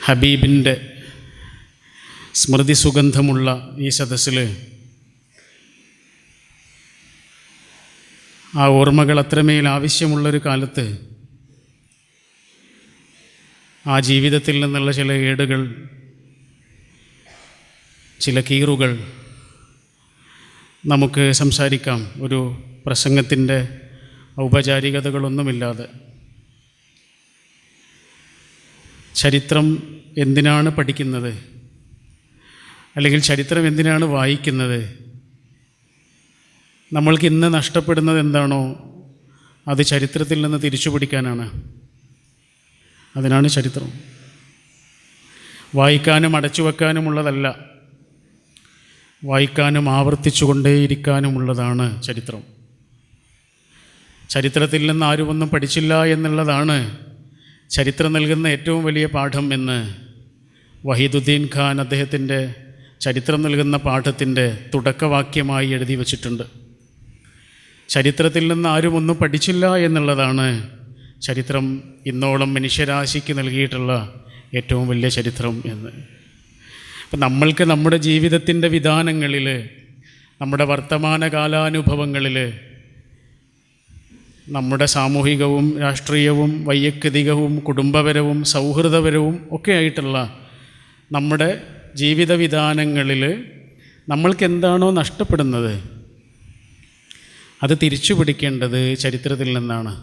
ഹബീബിൻ്റെ സ്മൃതി സുഗന്ധമുള്ള ഈ സദസ്സിൽ ആ ഓർമ്മകൾ അത്രമേൽ ആവശ്യമുള്ളൊരു കാലത്ത് ആ ജീവിതത്തിൽ നിന്നുള്ള ചില ഏടുകൾ, ചില കീറുകൾ നമുക്ക് സംസാരിക്കാം, ഒരു പ്രസംഗത്തിൻ്റെ ഔപചാരികതകളൊന്നുമില്ലാതെ. ചരിത്രം എന്തിനാണ് പഠിക്കുന്നത്, അല്ലെങ്കിൽ ചരിത്രം എന്തിനാണ് വായിക്കുന്നത്? നമ്മൾക്ക് ഇന്ന് നഷ്ടപ്പെടുന്നത് എന്താണോ അത് ചരിത്രത്തിൽ നിന്ന് തിരിച്ചു പിടിക്കാനാണ്. അതിനാണ് ചരിത്രം. വായിക്കാനും അടച്ചു വെക്കാനുമുള്ളതല്ല, വായിക്കാനും ആവർത്തിച്ചു കൊണ്ടേയിരിക്കാനുമുള്ളതാണ് ചരിത്രം. ചരിത്രത്തിൽ നിന്ന് ആരുമൊന്നും പഠിച്ചില്ല എന്നുള്ളതാണ് ചരിത്രം നൽകുന്ന ഏറ്റവും വലിയ പാഠം എന്ന് വഹീദുദ്ദീൻ ഖാൻ അദ്ദേഹത്തിൻ്റെ ചരിത്രം നൽകുന്ന പാഠത്തിൻ്റെ തുടക്കവാക്യമായി എഴുതി വച്ചിട്ടുണ്ട്. ചരിത്രത്തിൽ നിന്ന് ആരുമൊന്നും പഠിച്ചില്ല എന്നുള്ളതാണ് ചരിത്രം ഇന്നോളം മനുഷ്യരാശിക്ക് നൽകിയിട്ടുള്ള ഏറ്റവും വലിയ ചരിത്രം എന്ന്. അപ്പം നമ്മൾക്ക് നമ്മുടെ ജീവിതത്തിൻ്റെ വിധാനങ്ങളിൽ, നമ്മുടെ വർത്തമാനകാലാനുഭവങ്ങളിൽ, നമ്മുടെ സാമൂഹികവും രാഷ്ട്രീയവും വൈയക്തികവും കുടുംബപരവും സൗഹൃദപരവും ഒക്കെ ആയിട്ടുള്ള നമ്മുടെ ജീവിത വിധാനങ്ങളിൽ നമ്മൾക്ക് എന്താണോ നഷ്ടപ്പെടുന്നത് അത് തിരിച്ചു പിടിക്കേണ്ടത് ചരിത്രത്തിൽ നിന്നാണ്.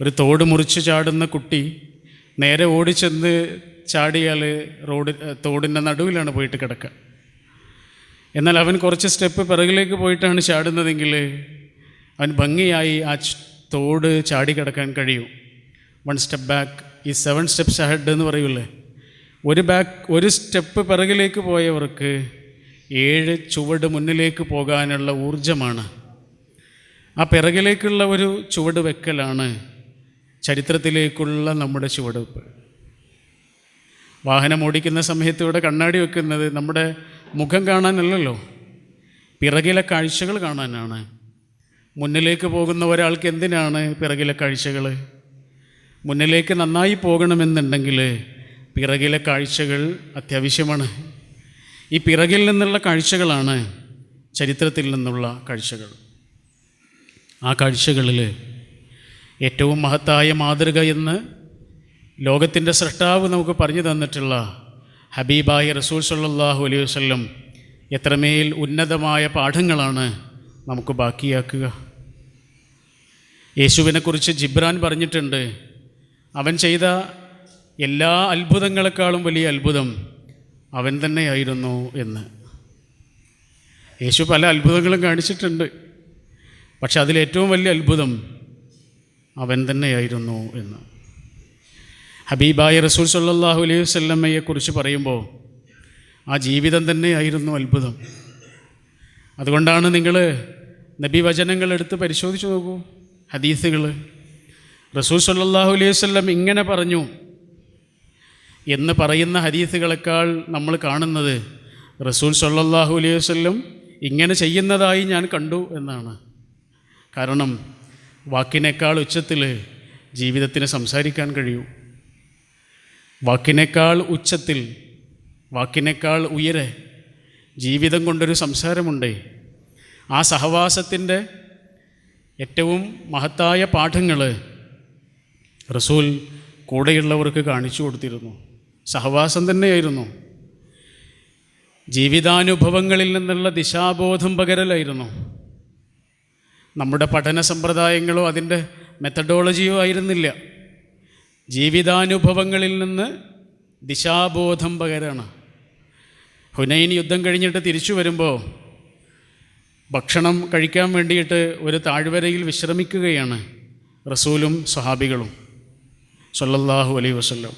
ഒരു മുറിച്ച് ചാടുന്ന കുട്ടി നേരെ ഓടിച്ചെന്ന് ചാടിയാൽ തോടിൻ്റെ നടുവിലാണ് പോയിട്ട് കിടക്കുക. എന്നാൽ അവൻ കുറച്ച് സ്റ്റെപ്പ് പിറകിലേക്ക് പോയിട്ടാണ് ചാടുന്നതെങ്കിൽ അവൻ ഭംഗിയായി ആ തോട് ചാടിക്കിടക്കാൻ കഴിയും. 1 സ്റ്റെപ്പ് ബാക്ക് ഈ 7 സ്റ്റെപ്സ് അഹെഡ് എന്ന് പറയൂലേ. ഒരു സ്റ്റെപ്പ് പിറകിലേക്ക് പോയവർക്ക് 7 ചുവട് മുന്നിലേക്ക് പോകാനുള്ള ഊർജമാണ്. ആ പിറകിലേക്കുള്ള ഒരു ചുവട് വെക്കലാണ് ചരിത്രത്തിലേക്കുള്ള നമ്മുടെ ചുവടുവെപ്പ്. വാഹനം ഓടിക്കുന്ന സമയത്ത് ഇവിടെ കണ്ണാടി വെക്കുന്നത് നമ്മുടെ മുഖം കാണാനല്ലല്ലോ, പിറകിലെ കാഴ്ചകൾ കാണാനാണ്. മുന്നിലേക്ക് പോകുന്ന ഒരാൾക്ക് എന്തിനാണ് പിറകിലെ കാഴ്ചകൾ? മുന്നിലേക്ക് നന്നായി പോകണമെന്നുണ്ടെങ്കിൽ പിറകിലെ കാഴ്ചകൾ അത്യാവശ്യമാണ്. ഈ പിറകിൽ നിന്നുള്ള കാഴ്ചകളാണ് ചരിത്രത്തിൽ നിന്നുള്ള കാഴ്ചകൾ. ആ കാഴ്ചകളിൽ ഏറ്റവും മഹത്തായ മാതൃക എന്ന് ലോകത്തിൻ്റെ സൃഷ്ടാവ് നമുക്ക് പറഞ്ഞു തന്നിട്ടുള്ള ഹബീബായ റസൂൽ സല്ലല്ലാഹു അലൈഹി വസല്ലം എത്രമേൽ ഉന്നതമായ പാഠങ്ങളാണ് നമുക്ക് ബാക്കിയാക്കുക. യേശുവിനെക്കുറിച്ച് ജിബ്രാൻ പറഞ്ഞിട്ടുണ്ട്, അവൻ ചെയ്ത എല്ലാ അത്ഭുതങ്ങളെക്കാളും വലിയ അത്ഭുതം അവൻ തന്നെയായിരുന്നു എന്ന്. യേശു പല അത്ഭുതങ്ങളും കാണിച്ചിട്ടുണ്ട്, പക്ഷെ അതിലേറ്റവും വലിയ അത്ഭുതം അവൻ തന്നെയായിരുന്നു എന്ന്. ഹബീബായ റസൂൽ സല്ലല്ലാഹു അലൈഹി വസല്ലമയെക്കുറിച്ച് പറയുമ്പോൾ ആ ജീവിതം തന്നെയായിരുന്നു അത്ഭുതം. അതുകൊണ്ടാണ് നിങ്ങൾ നബി വചനങ്ങൾ എടുത്ത് പരിശോധിച്ച് നോക്കൂ, ഹദീസുകൾ. റസൂൽ സല്ലല്ലാഹു അലൈഹി വസല്ലം ഇങ്ങനെ പറഞ്ഞു എന്ന് പറയുന്ന ഹദീസുകളെക്കാൾ നമ്മൾ കാണുന്നത് റസൂൽ സല്ലല്ലാഹു അലൈഹി വസല്ലം ഇങ്ങനെ ചെയ്യുന്നതായി ഞാൻ കണ്ടു എന്നാണ്. കാരണം വാക്കിനേക്കാൾ ഉച്ചത്തിൽ ജീവിതത്തിന് സംസാരിക്കാൻ കഴിയൂ. വാക്കിനേക്കാൾ ഉച്ചത്തിൽ, വാക്കിനേക്കാൾ ഉയരെ ജീവിതം കൊണ്ടൊരു സംസാരമുണ്ട്. ആ സഹവാസത്തിൻ്റെ ഏറ്റവും മഹത്തായ പാഠങ്ങൾ റസൂൽ കൂടെയുള്ളവർക്ക് കാണിച്ചു കൊടുത്തിരുന്നു. സഹവാസം തന്നെയായിരുന്നു. ജീവിതാനുഭവങ്ങളിൽ നിന്നുള്ള ദിശാബോധം പകരലായിരുന്നു. നമ്മുടെ പഠന സമ്പ്രദായങ്ങളോ അതിൻ്റെ മെത്തഡോളജിയോ ആയിരുന്നില്ല. ജീവിതാനുഭവങ്ങളിൽ നിന്ന് ദിശാബോധം പകരാണ്. ഹുനൈൻ യുദ്ധം കഴിഞ്ഞിട്ട് തിരിച്ചു വരുമ്പോൾ ഭക്ഷണം കഴിക്കാൻ വേണ്ടിയിട്ട് ഒരു താഴ്വരയിൽ വിശ്രമിക്കുകയാണ് റസൂലും സ്വഹാബികളും സല്ലല്ലാഹു അലൈഹി വസല്ലം.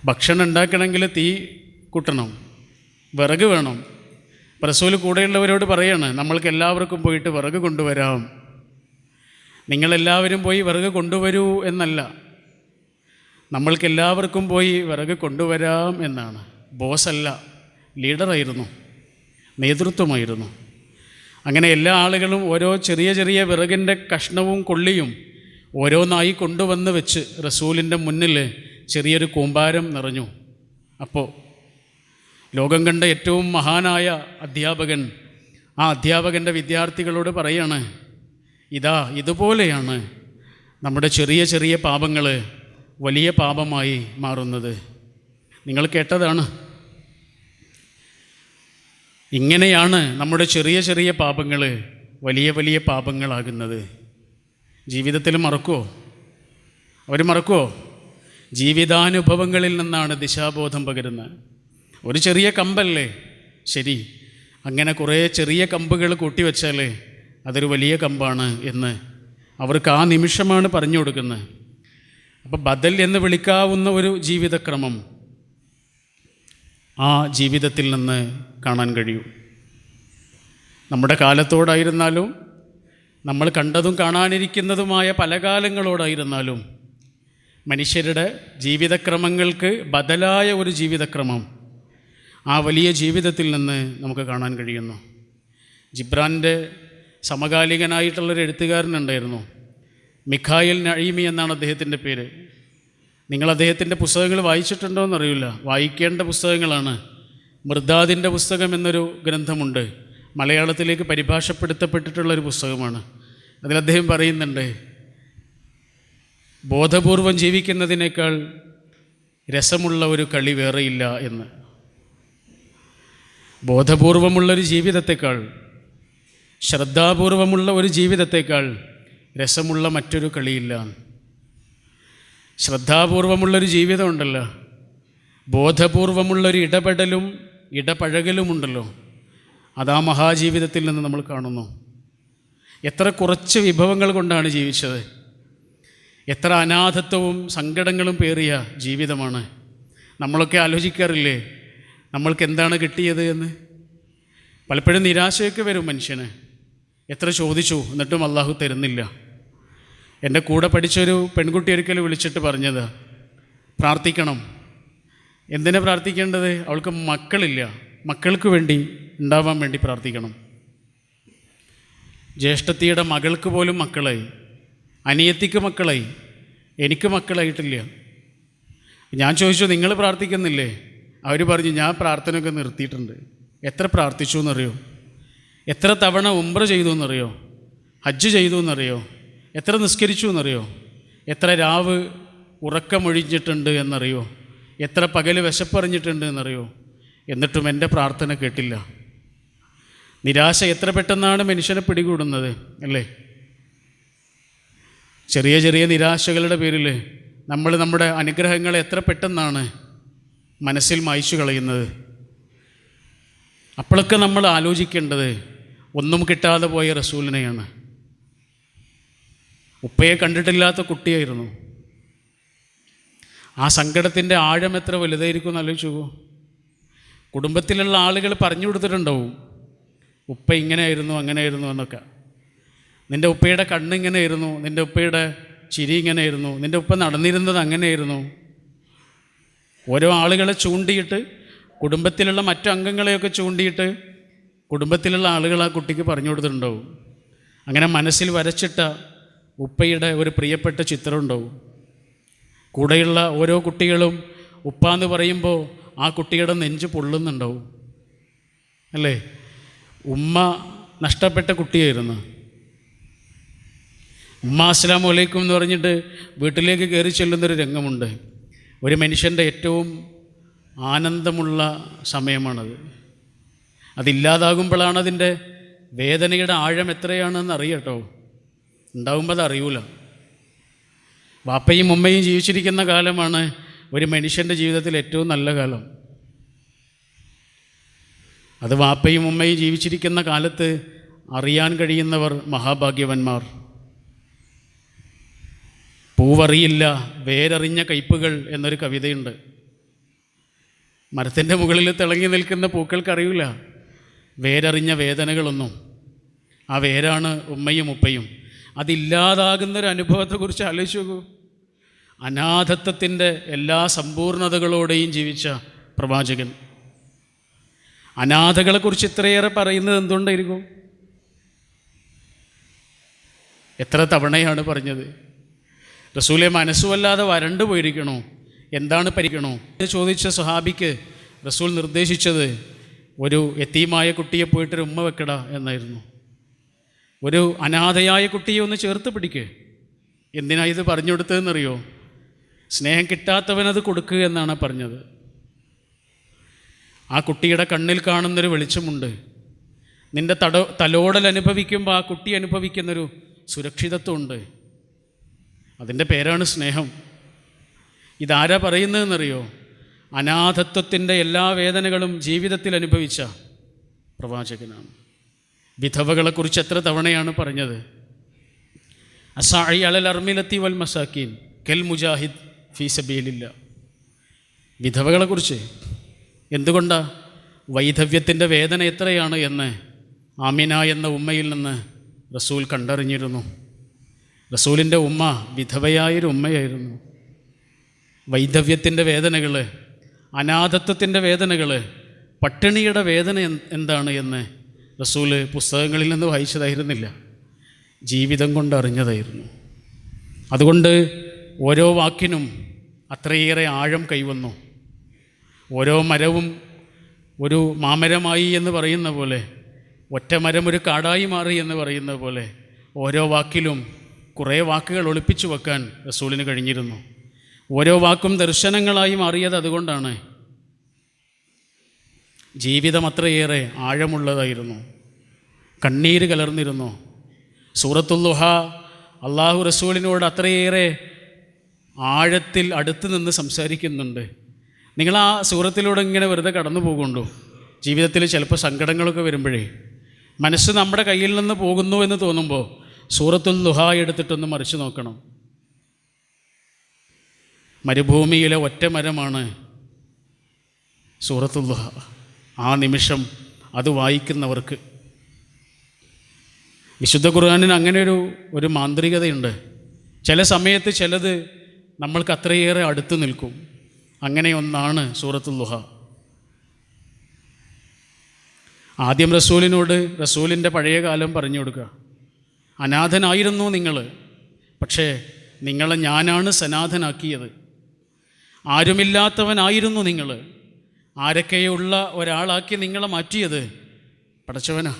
ഭക്ഷണം ഉണ്ടാക്കണമെങ്കിൽ തീ കൂട്ടണം, വിറക് വേണം. റസൂൽ കൂടെയുള്ളവരോട് പറയാണ്, നമ്മൾക്ക് എല്ലാവർക്കും പോയിട്ട് വിറക് കൊണ്ടുവരാം. നിങ്ങളെല്ലാവരും പോയി വിറക് കൊണ്ടുവരൂ എന്നല്ല, നമ്മൾക്കെല്ലാവർക്കും പോയി വിറക് കൊണ്ടുവരാം എന്നാണ്. ബോസല്ല, ലീഡറായിരുന്നു, നേതൃത്വമായിരുന്നു. അങ്ങനെ എല്ലാ ആളുകളും ഓരോ ചെറിയ ചെറിയ വിറകിൻ്റെ കഷ്ണവും കൊള്ളിയും ഓരോന്നായി കൊണ്ടുവന്ന് വെച്ച് റസൂലിൻ്റെ മുന്നിൽ ചെറിയൊരു കൂമ്പാരം നിറഞ്ഞു. അപ്പോൾ ലോകം കണ്ട ഏറ്റവും മഹാനായ അധ്യാപകൻ ആ അധ്യാപകൻ്റെ വിദ്യാർത്ഥികളോട് പറയാണ്, ഇതുപോലെയാണ് നമ്മുടെ ചെറിയ ചെറിയ പാപങ്ങൾ വലിയ പാപമായി മാറുന്നത്. നിങ്ങൾ കേട്ടതാണ്. ഇങ്ങനെയാണ് നമ്മുടെ ചെറിയ ചെറിയ പാപങ്ങൾ വലിയ വലിയ പാപങ്ങളാകുന്നത്. ജീവിതത്തിൽ മറക്കുമോ? അവർ മറക്കുമോ? ജീവിതാനുഭവങ്ങളിൽ നിന്നാണ് ദിശാബോധം പകരുന്നത്. ഒരു ചെറിയ കമ്പല്ലേ, ശരി, അങ്ങനെ കുറേ ചെറിയ കമ്പുകൾ കൂട്ടിവെച്ചാൽ അതൊരു വലിയ കമ്പാണ് എന്ന് അവർക്ക് ആ നിമിഷമാണ് പറഞ്ഞു കൊടുക്കുന്നത്. അപ്പോൾ ബദൽ എന്ന് വിളിക്കാവുന്ന ഒരു ജീവിതക്രമം ആ ജീവിതത്തിൽ നിന്ന് കാണാൻ കഴിയും. നമ്മുടെ കാലത്തോടായിരുന്നാലും നമ്മൾ കണ്ടതും കാണാനിരിക്കുന്നതുമായ പല കാലങ്ങളോടായിരുന്നാലും മനുഷ്യരുടെ ജീവിതക്രമങ്ങൾക്ക് ബദലായ ഒരു ജീവിതക്രമം ആ വലിയ ജീവിതത്തിൽ നിന്ന് നമുക്ക് കാണാൻ കഴിയുന്നു. ജിബ്രാൻ്റെ സമകാലികനായിട്ടുള്ളൊരു എഴുത്തുകാരനുണ്ടായിരുന്നു, മിഖായിൽ നഈമി എന്നാണ് അദ്ദേഹത്തിൻ്റെ പേര്. നിങ്ങൾ അദ്ദേഹത്തിൻ്റെ പുസ്തകങ്ങൾ വായിച്ചിട്ടുണ്ടോ എന്നറിയില്ല. വായിക്കേണ്ട പുസ്തകങ്ങളാണ്. മിർദാദിൻ്റെ പുസ്തകം എന്നൊരു ഗ്രന്ഥമുണ്ട്, മലയാളത്തിലേക്ക് പരിഭാഷപ്പെടുത്തപ്പെട്ടിട്ടുള്ളൊരു പുസ്തകമാണ്. അതിൽ അദ്ദേഹം പറയുന്നുണ്ട്, ബോധപൂർവം ജീവിക്കുന്നതിനേക്കാൾ രസമുള്ള ഒരു കളി വേറെയില്ല എന്ന്. ബോധപൂർവമുള്ളൊരു ജീവിതത്തെക്കാൾ, ശ്രദ്ധാപൂർവമുള്ള ഒരു ജീവിതത്തെക്കാൾ രസമുള്ള മറ്റൊരു കളിയില്ല. ശ്രദ്ധാപൂർവമുള്ളൊരു ജീവിതമുണ്ടല്ലോ, ബോധപൂർവമുള്ളൊരു ഇടപെടലും ഇടപഴകലുമുണ്ടല്ലോ, അതാ മഹാജീവിതത്തിൽ നിന്ന് നമ്മൾ കാണുന്നു. എത്ര കുറച്ച് വിഭവങ്ങൾ കൊണ്ടാണ് ജീവിച്ചത്, എത്ര അനാഥത്വവും സങ്കടങ്ങളും പേറിയ ജീവിതമാണ്. നമ്മളൊക്കെ ആലോചിക്കാറില്ലേ നമ്മൾക്ക് എന്താണ് കിട്ടിയത് എന്ന്? പലപ്പോഴും നിരാശയൊക്കെ വരും മനുഷ്യന്. എത്ര ചോദിച്ചു എന്നിട്ടും അള്ളാഹു തരുന്നില്ല. എൻ്റെ കൂടെ പഠിച്ചൊരു പെൺകുട്ടി ഒരിക്കലും വിളിച്ചിട്ട് പറഞ്ഞത്, പ്രാർത്ഥിക്കണം. എന്തിനാ പ്രാർത്ഥിക്കേണ്ടത്? അവൾക്ക് മക്കളില്ല, മക്കൾക്ക് വേണ്ടി ഉണ്ടാവാൻ വേണ്ടി പ്രാർത്ഥിക്കണം. ജ്യേഷ്ഠത്തിയുടെ മകൾക്ക് പോലും മക്കളായി, അനിയത്തിക്ക് മക്കളായി, എനിക്ക് മക്കളായിട്ടില്ല. ഞാൻ ചോദിച്ചു, നിങ്ങൾ പ്രാർത്ഥിക്കുന്നില്ലേ? അവർ പറഞ്ഞു, ഞാൻ പ്രാർത്ഥനയൊക്കെ നിർത്തിയിട്ടുണ്ട്. എത്ര പ്രാർത്ഥിച്ചു എന്നറിയോ? എത്ര തവണ ഉംറ ചെയ്തു എന്നറിയോ? ഹജ്ജ് ചെയ്തു എന്നറിയോ? എത്ര നിസ്കരിച്ചു എന്നറിയോ? എത്ര രാവ് ഉറക്കമൊഴിഞ്ഞിട്ടുണ്ട് എന്നറിയോ? എത്ര പകൽ വിശപ്പറിഞ്ഞിട്ടുണ്ട് എന്നറിയോ? എന്നിട്ടും എൻ്റെ പ്രാർത്ഥന കേട്ടില്ല. നിരാശ എത്ര പെട്ടെന്നാണ് മനുഷ്യനെ പിടികൂടുന്നത് അല്ലേ? ചെറിയ ചെറിയ നിരാശകളുടെ പേരിൽ നമ്മൾ നമ്മുടെ അനുഗ്രഹങ്ങളെ എത്ര പെട്ടെന്നാണ് മനസ്സിൽ മായ്ച്ചു കളയുന്നത്. അപ്പോഴൊക്കെ നമ്മൾ ആലോചിക്കേണ്ടത് ഒന്നും കിട്ടാതെ പോയ റസൂലിനെയാണ്. ഉപ്പയെ കണ്ടിട്ടില്ലാത്ത കുട്ടിയായിരുന്നു. ആ സങ്കടത്തിൻ്റെ ആഴം എത്ര വലുതായിരിക്കും എന്ന് ആലോചിച്ചു. കുടുംബത്തിലുള്ള ആളുകൾ പറഞ്ഞു കൊടുത്തിട്ടുണ്ടാവും, ഉപ്പ ഇങ്ങനെയായിരുന്നു അങ്ങനെയായിരുന്നു എന്നൊക്കെ. നിൻ്റെ ഉപ്പയുടെ കണ്ണിങ്ങനെയായിരുന്നു, നിൻ്റെ ഉപ്പയുടെ ചിരി ഇങ്ങനെയായിരുന്നു, നിൻ്റെ ഉപ്പ നടന്നിരുന്നത് അങ്ങനെയായിരുന്നു. ഓരോ ആളുകളെ ചൂണ്ടിയിട്ട്, കുടുംബത്തിലുള്ള മറ്റു അംഗങ്ങളെയൊക്കെ ചൂണ്ടിയിട്ട് കുടുംബത്തിലുള്ള ആളുകൾ ആ കുട്ടിക്ക് പറഞ്ഞു കൊടുത്തിട്ടുണ്ടാവും. അങ്ങനെ മനസ്സിൽ വരച്ചിട്ട ഉപ്പയുടെ ഒരു പ്രിയപ്പെട്ട ചിത്രം ഉണ്ടാവും. കൂടെയുള്ള ഓരോ കുട്ടികളും ഉപ്പ എന്ന് പറയുമ്പോൾ ആ കുട്ടിയുടെ നെഞ്ച് പൊള്ളുന്നുണ്ടാവും അല്ലേ? ഉമ്മ നഷ്ടപ്പെട്ട കുട്ടിയായിരുന്നു. ഉമ്മ അസ്സലാമു അലൈക്കും എന്ന് പറഞ്ഞിട്ട് വീട്ടിലേക്ക് കയറി ചെല്ലുന്നൊരു രംഗമുണ്ട്. ഒരു മനുഷ്യൻ്റെ ഏറ്റവും ആനന്ദമുള്ള സമയമാണത്. അതില്ലാതാകുമ്പോഴാണ് അതിൻ്റെ വേദനയുടെ ആഴം എത്രയാണെന്ന് അറിയട്ടോ. ഉണ്ടാകുമ്പോൾ അത് അറിയൂല. വാപ്പയും ഉമ്മയും ജീവിച്ചിരിക്കുന്ന കാലമാണ് ഒരു മനുഷ്യൻ്റെ ജീവിതത്തിൽ ഏറ്റവും നല്ല കാലം. അത് വാപ്പയും ഉമ്മയും ജീവിച്ചിരിക്കുന്ന കാലത്ത് അറിയാൻ കഴിയുന്നവർ മഹാഭാഗ്യവന്മാർ. പൂവറിയില്ല വേരറിഞ്ഞ കയ്പുകൾ എന്നൊരു കവിതയുണ്ട്. മരത്തിൻ്റെ മുകളിൽ തിളങ്ങി നിൽക്കുന്ന പൂക്കൾക്കറിയില്ല വേരറിഞ്ഞ വേദനകളൊന്നും. ആ വേരാണ് ഉമ്മയും ഉപ്പയും. അതില്ലാതാകുന്നൊരു അനുഭവത്തെക്കുറിച്ച് ആലോചിച്ച് നോക്കൂ. അനാഥത്വത്തിൻ്റെ എല്ലാ സമ്പൂർണതകളോടെയും ജീവിച്ച പ്രവാചകൻ അനാഥകളെക്കുറിച്ച് ഇത്രയേറെ പറയുന്നത് എന്തുകൊണ്ടായിരിക്കും? എത്ര തവണയാണ് പറഞ്ഞത്? റസൂലെ മനസ്സുവല്ലാതെ വരണ്ടു പോയിരിക്കണോ എന്താണ് പരിഗണോ എന്ന് ചോദിച്ച സ്വഹാബിക്ക് റസൂൽ നിർദ്ദേശിച്ചത് ഒരു യതീമായ കുട്ടിയെ പോയിട്ടൊരു ഉമ്മ വെക്കട എന്നായിരുന്നു. ഒരു അനാഥയായ കുട്ടിയെ ഒന്ന് ചേർത്ത് പിടിക്കുക. എന്തിനാ ഇത് പറഞ്ഞു കൊടുത്തതെന്നറിയോ? സ്നേഹം കിട്ടാത്തവനത് കൊടുക്കുക എന്നാണ് പറഞ്ഞത്. ആ കുട്ടിയുടെ കണ്ണിൽ കാണുന്നൊരു വെളിച്ചമുണ്ട്. നിൻ്റെ തലോടൽ അനുഭവിക്കുമ്പോൾ ആ കുട്ടി അനുഭവിക്കുന്നൊരു സുരക്ഷിതത്വമുണ്ട്. അതിൻ്റെ പേരാണ് സ്നേഹം. ഇതാരാ പറയുന്നതെന്നറിയോ? അനാഥത്വത്തിൻ്റെ എല്ലാ വേദനകളും ജീവിതത്തിൽ അനുഭവിച്ച പ്രവാചകനാണ്. വിധവകളെക്കുറിച്ച് എത്ര തവണയാണ് പറഞ്ഞത്? അസാഇ അലൽ അർമിലത്തി വൽ മസാക്കീൻ കെൽ മുജാഹിദ് ഫീ സബീലില്ല. വിധവകളെക്കുറിച്ച് എന്തുകൊണ്ടാ? വൈധവ്യത്തിൻ്റെ വേദന എത്രയാണ് എന്ന് ആമിന എന്ന ഉമ്മയിൽ നിന്ന് റസൂൽ കണ്ടറിഞ്ഞിരുന്നു. റസൂലിൻ്റെ ഉമ്മ വിധവയായൊരു ഉമ്മയായിരുന്നു. വൈധവ്യത്തിൻ്റെ വേദനകൾ, അനാഥത്വത്തിൻ്റെ വേദനകൾ, പട്ടിണിയുടെ വേദന എന്താണ് എന്ന് റസൂൽ പുസ്തകങ്ങളിൽ നിന്ന് വായിച്ചതായിരുന്നില്ല, ജീവിതം കൊണ്ട് അറിഞ്ഞതായിരുന്നു. അതുകൊണ്ട് ഓരോ വാക്കിനും അത്രയേറെ ആഴം കൈവന്നു. ഓരോ മരവും ഒരു മാമരമായി എന്ന് പറയുന്ന പോലെ, ഒറ്റ മരം ഒരു കാടായി മാറി എന്ന് പറയുന്ന പോലെ, ഓരോ വാക്കിലും കുറേ വാക്കുകൾ ഒളിപ്പിച്ചു വെക്കാൻ റസൂലിന് കഴിഞ്ഞിരുന്നു. ഓരോ വാക്കും ദർശനങ്ങളായി മാറിയത് അതുകൊണ്ടാണ്. ജീവിതം അത്രയേറെ ആഴമുള്ളതായിരുന്നു, കണ്ണീര് കലർന്നിരുന്നു. സൂറത്തുൽ ദുഹ അള്ളാഹു റസൂലിനോട് അത്രയേറെ ആഴത്തിൽ അടുത്ത് നിന്ന് സംസാരിക്കുന്നുണ്ട്. നിങ്ങൾ ആ സൂറത്തിലൂടെ ഇങ്ങനെ വെറുതെ കടന്നു പോകുന്നുണ്ടോ? ജീവിതത്തിൽ ചിലപ്പോൾ സങ്കടങ്ങളൊക്കെ വരുമ്പോഴേ മനസ്സ് നമ്മുടെ കയ്യിൽ നിന്ന് പോകുന്നു എന്ന് തോന്നുമ്പോൾ സൂറത്തുൽ ദുഹ എടുത്തിട്ടൊന്ന് മറിച്ച് നോക്കണം. മരുഭൂമിയിലെ ഒറ്റ മരമാണ് സൂറത്തുൽ ദുഹ. ആ നിമിഷം അത് വായിക്കുന്നവർക്ക്, വിശുദ്ധ ഖുർആനിന് അങ്ങനെ ഒരു മാന്ത്രികതയുണ്ട്. ചില സമയത്ത് ചിലത് നമ്മൾക്ക് അത്രയേറെ അടുത്ത് നിൽക്കും. അങ്ങനെ ഒന്നാണ് സൂറത്തുൽ ദുഹ. ആദ്യം റസൂലിനോട് റസൂലിൻ്റെ പഴയ കാലം പറഞ്ഞു കൊടുക്കുക. അനാഥനായിരുന്നു നിങ്ങൾ, പക്ഷേ നിങ്ങളെ ഞാനാണ് സനാഥനാക്കിയത്. ആരുമില്ലാത്തവനായിരുന്നു നിങ്ങൾ, ആരൊക്കെയുള്ള ഒരാളാക്കി നിങ്ങളെ മാറ്റിയത് പടച്ചവനാ.